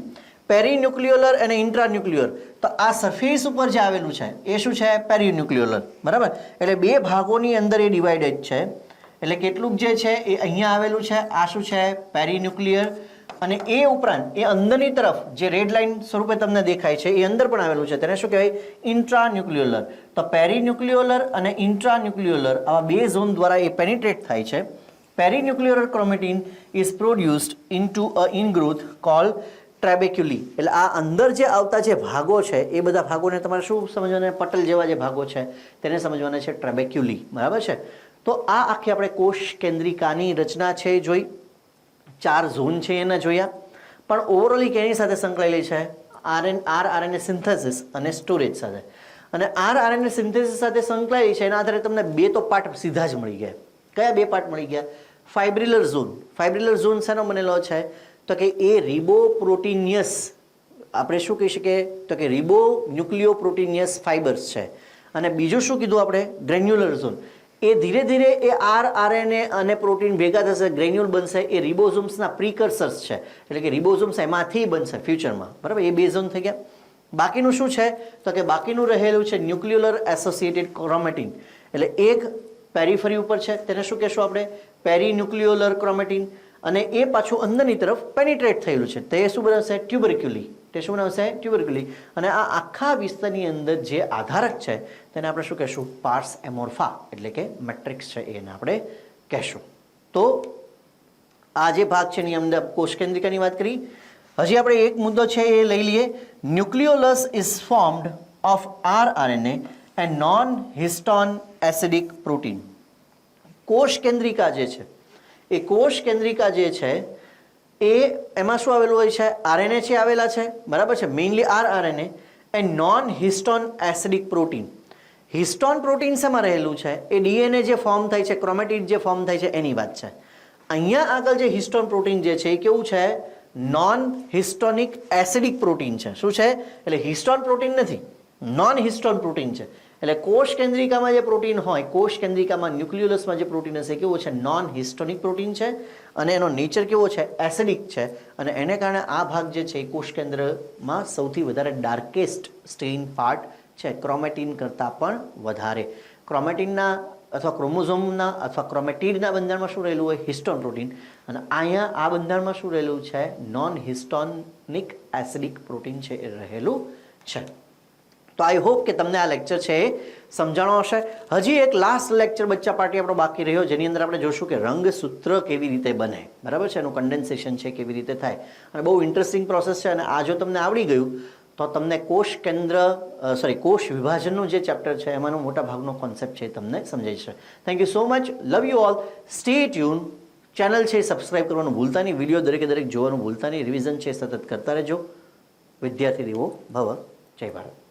Perinucleolar અને ઇન્ટ્રાન્યુક્લિયર. તો આ સરફેસ ઉપર જે આવેલું છે એ શું છે? પેરીન્યુક્લિયોલર, બરાબર. એટલે બે ભાગોની અંદર એ ડિવાઇડેડ છે. એટલે કેટલુંક જે છે એ અહીંયા આવેલું છે, આ શું છે? પેરીન્યુક્લિયર. અને એ ઉપરાંત એ અંદરની તરફ જે રેડ લાઇન સ્વરૂપે તમને દેખાય છે એ અંદર પણ આવેલું છે, તેને શું કહેવાય? ઇન્ટ્રાન્યુક્લિયોલર. તો પેરીન્યુક્લિયોલર અને ઇન્ટ્રાન્યુક્લિયોલર આવા બે ઝોન દ્વારા એ પેનિટ્રેટ થાય છે. Perinucleolar chromatin is produced into a ingrowth called trabeculae. એટલે આ અંદર જે આવતા જે ભાગો છે એ બધા ભાગોને તમારે શું સમજવાના? પટલ જેવા જે ભાગો છે તેને સમજવાના છે ટ્રેબેક્યુલી, બરાબર છે. તો આ આખી આપણે કોષ કેન્દ્રિકાની રચના છે જોઈ, 4 ઝોન છે એને જોયા, પણ ઓવરઓલી કેની સાથે સંકળાયેલી છે? આરઆરએનએ સિન્થેસિસ અને સ્ટોરેજ સાથે. અને આરઆરએનએ સિન્થેસિસ સાથે સંકળાયેલી છે એના આધારે તમને બે તો પાર્ટ સીધા જ મળી ગયા. કયા બે પાર્ટ મળી ગયા? ફાઇબ્રિલર ઝોન. ફાઇબ્રિલર ઝોન શેનો બનેલો છે? તો કે એ રિબોપ્રોટીનિયસ, આપણે શું કહી શકીએ? તો કે રિબોન્યુક્લિયોપ્રોટીનિયસ ફાઇબર્સ છે. અને બીજું શું કીધું આપણે? Granular zone. એ ધીરે ધીરે એ આરઆરએનએ અને પ્રોટીન ભેગા થશે, ગ્રેન્યુલ બનશે. એ રિબોઝોમ્સના પ્રિકર્સર્સ છે, એટલે કે રિબોઝોમ્સ એમાંથી બનશે ફ્યુચરમાં, બરાબર. એ બે ઝોન થઈ ગયા. બાકીનું શું છે? તો કે બાકીનું રહેલું છે ન્યુક્લિયોલર એસોસિએટેડ ક્રોમેટીન. એટલે એક પેરીફરી ઉપર છે, તેને શું કહેશું આપણે? પેરીન્યુક્લિયોલર ક્રોમેટીન. અને એ પાછું અંદરની તરફ પેનિટ્રેટ થયેલું છે, તે શું બનાવશે? ટ્યુબરક્યુલી. તે શું બનાવશે? ટ્યુબરક્યુલી. અને આ આખા વિસ્તારની અંદર જે આધારક છે તેને આપણે શું કહેશું? પાર્સ એમોર્ફા, એટલે કે મેટ્રિક્સ છે એને આપણે કહેશું. તો આ જે ભાગ છે એની અંદર કોષ કેન્દ્રિકાની વાત કરી. હજી આપણે એક મુદ્દો છે એ લઈ લઈએ. Nucleolus is formed of rRNA and non histone acidic protein. કોષ કેન્દ્રિકા જે છે એ કોષ કેન્દ્રિકા જે છે એ એમાં શું આવેલું હોય છે? આરએનએ છે આવેલા છે, બરાબર છે. Mainly rRNA and non histone acidic protein. Histone protein શેમાં રહેલું છે? એ ડીએનએ જે ફોર્મ થાય છે, ક્રોમેટિડ જે ફોર્મ થાય છે એની વાત છે. અહીંયા આગળ જે હિસ્ટોન પ્રોટીન જે છે એ કેવું છે? નોન હિસ્ટોનિક એસિડિક પ્રોટીન છે. શું છે? એટલે હિસ્ટોન પ્રોટીન નથી, નોન હિસ્ટોન પ્રોટીન છે. એટલે કોષ કેન્દ્રિકામાં જે પ્રોટીન હોય, કોષ કેન્દ્રિકામાં ન્યુક્લિયોલસમાં જે પ્રોટીન હશે કેવું છે? નોન હિસ્ટોનિક પ્રોટીન છે અને એનો નેચર કેવો છે? એસિડિક છે. અને એને કારણે આ ભાગ જે છે એ કોષ કેન્દ્રમાં સૌથી વધારે ડાર્કેસ્ટ સ્ટેઇન પાર્ટ છે, ક્રોમેટીન કરતાં પણ વધારે. ક્રોમેટીનના અથવા ક્રોમોઝોમના અથવા ક્રોમેટિડના બંધારણમાં શું રહેલું હોય? Histone protein. અને અહીંયા આ બંધારણમાં શું રહેલું છે? નોન હિસ્ટોનિક એસિડિક પ્રોટીન છે એ રહેલું છે. તો આઈ હોપ કે તમને આ લેક્ચર છે એ સમજાણો હશે. હજી એક લાસ્ટ લેક્ચર બચ્ચા પાર્ટી આપણો બાકી રહ્યો, જેની અંદર આપણે જોશું કે રંગસૂત્ર કેવી રીતે બને, બરાબર છે. એનું કન્ડેન્સેશન છે કેવી રીતે થાય. અને બહુ ઇન્ટરેસ્ટિંગ પ્રોસેસ છે. અને આ જો તમને આવડી ગયું તો તમને કોષ વિભાજનનું જે ચેપ્ટર છે એમાંનો મોટા ભાગનો કોન્સેપ્ટ છે એ તમને સમજાઈ જશે. Thank you so much. Love you all. Stay tune. Channel છે સબસ્ક્રાઈબ કરવાનું ભૂલતા નહીં, વિડીયો દરેકે દરેક જોવાનું ભૂલતા નહીં, રિવિઝન છે સતત કરતા રહેજો. વિદ્યાર્થી દેવો ભવ. જય ભારત.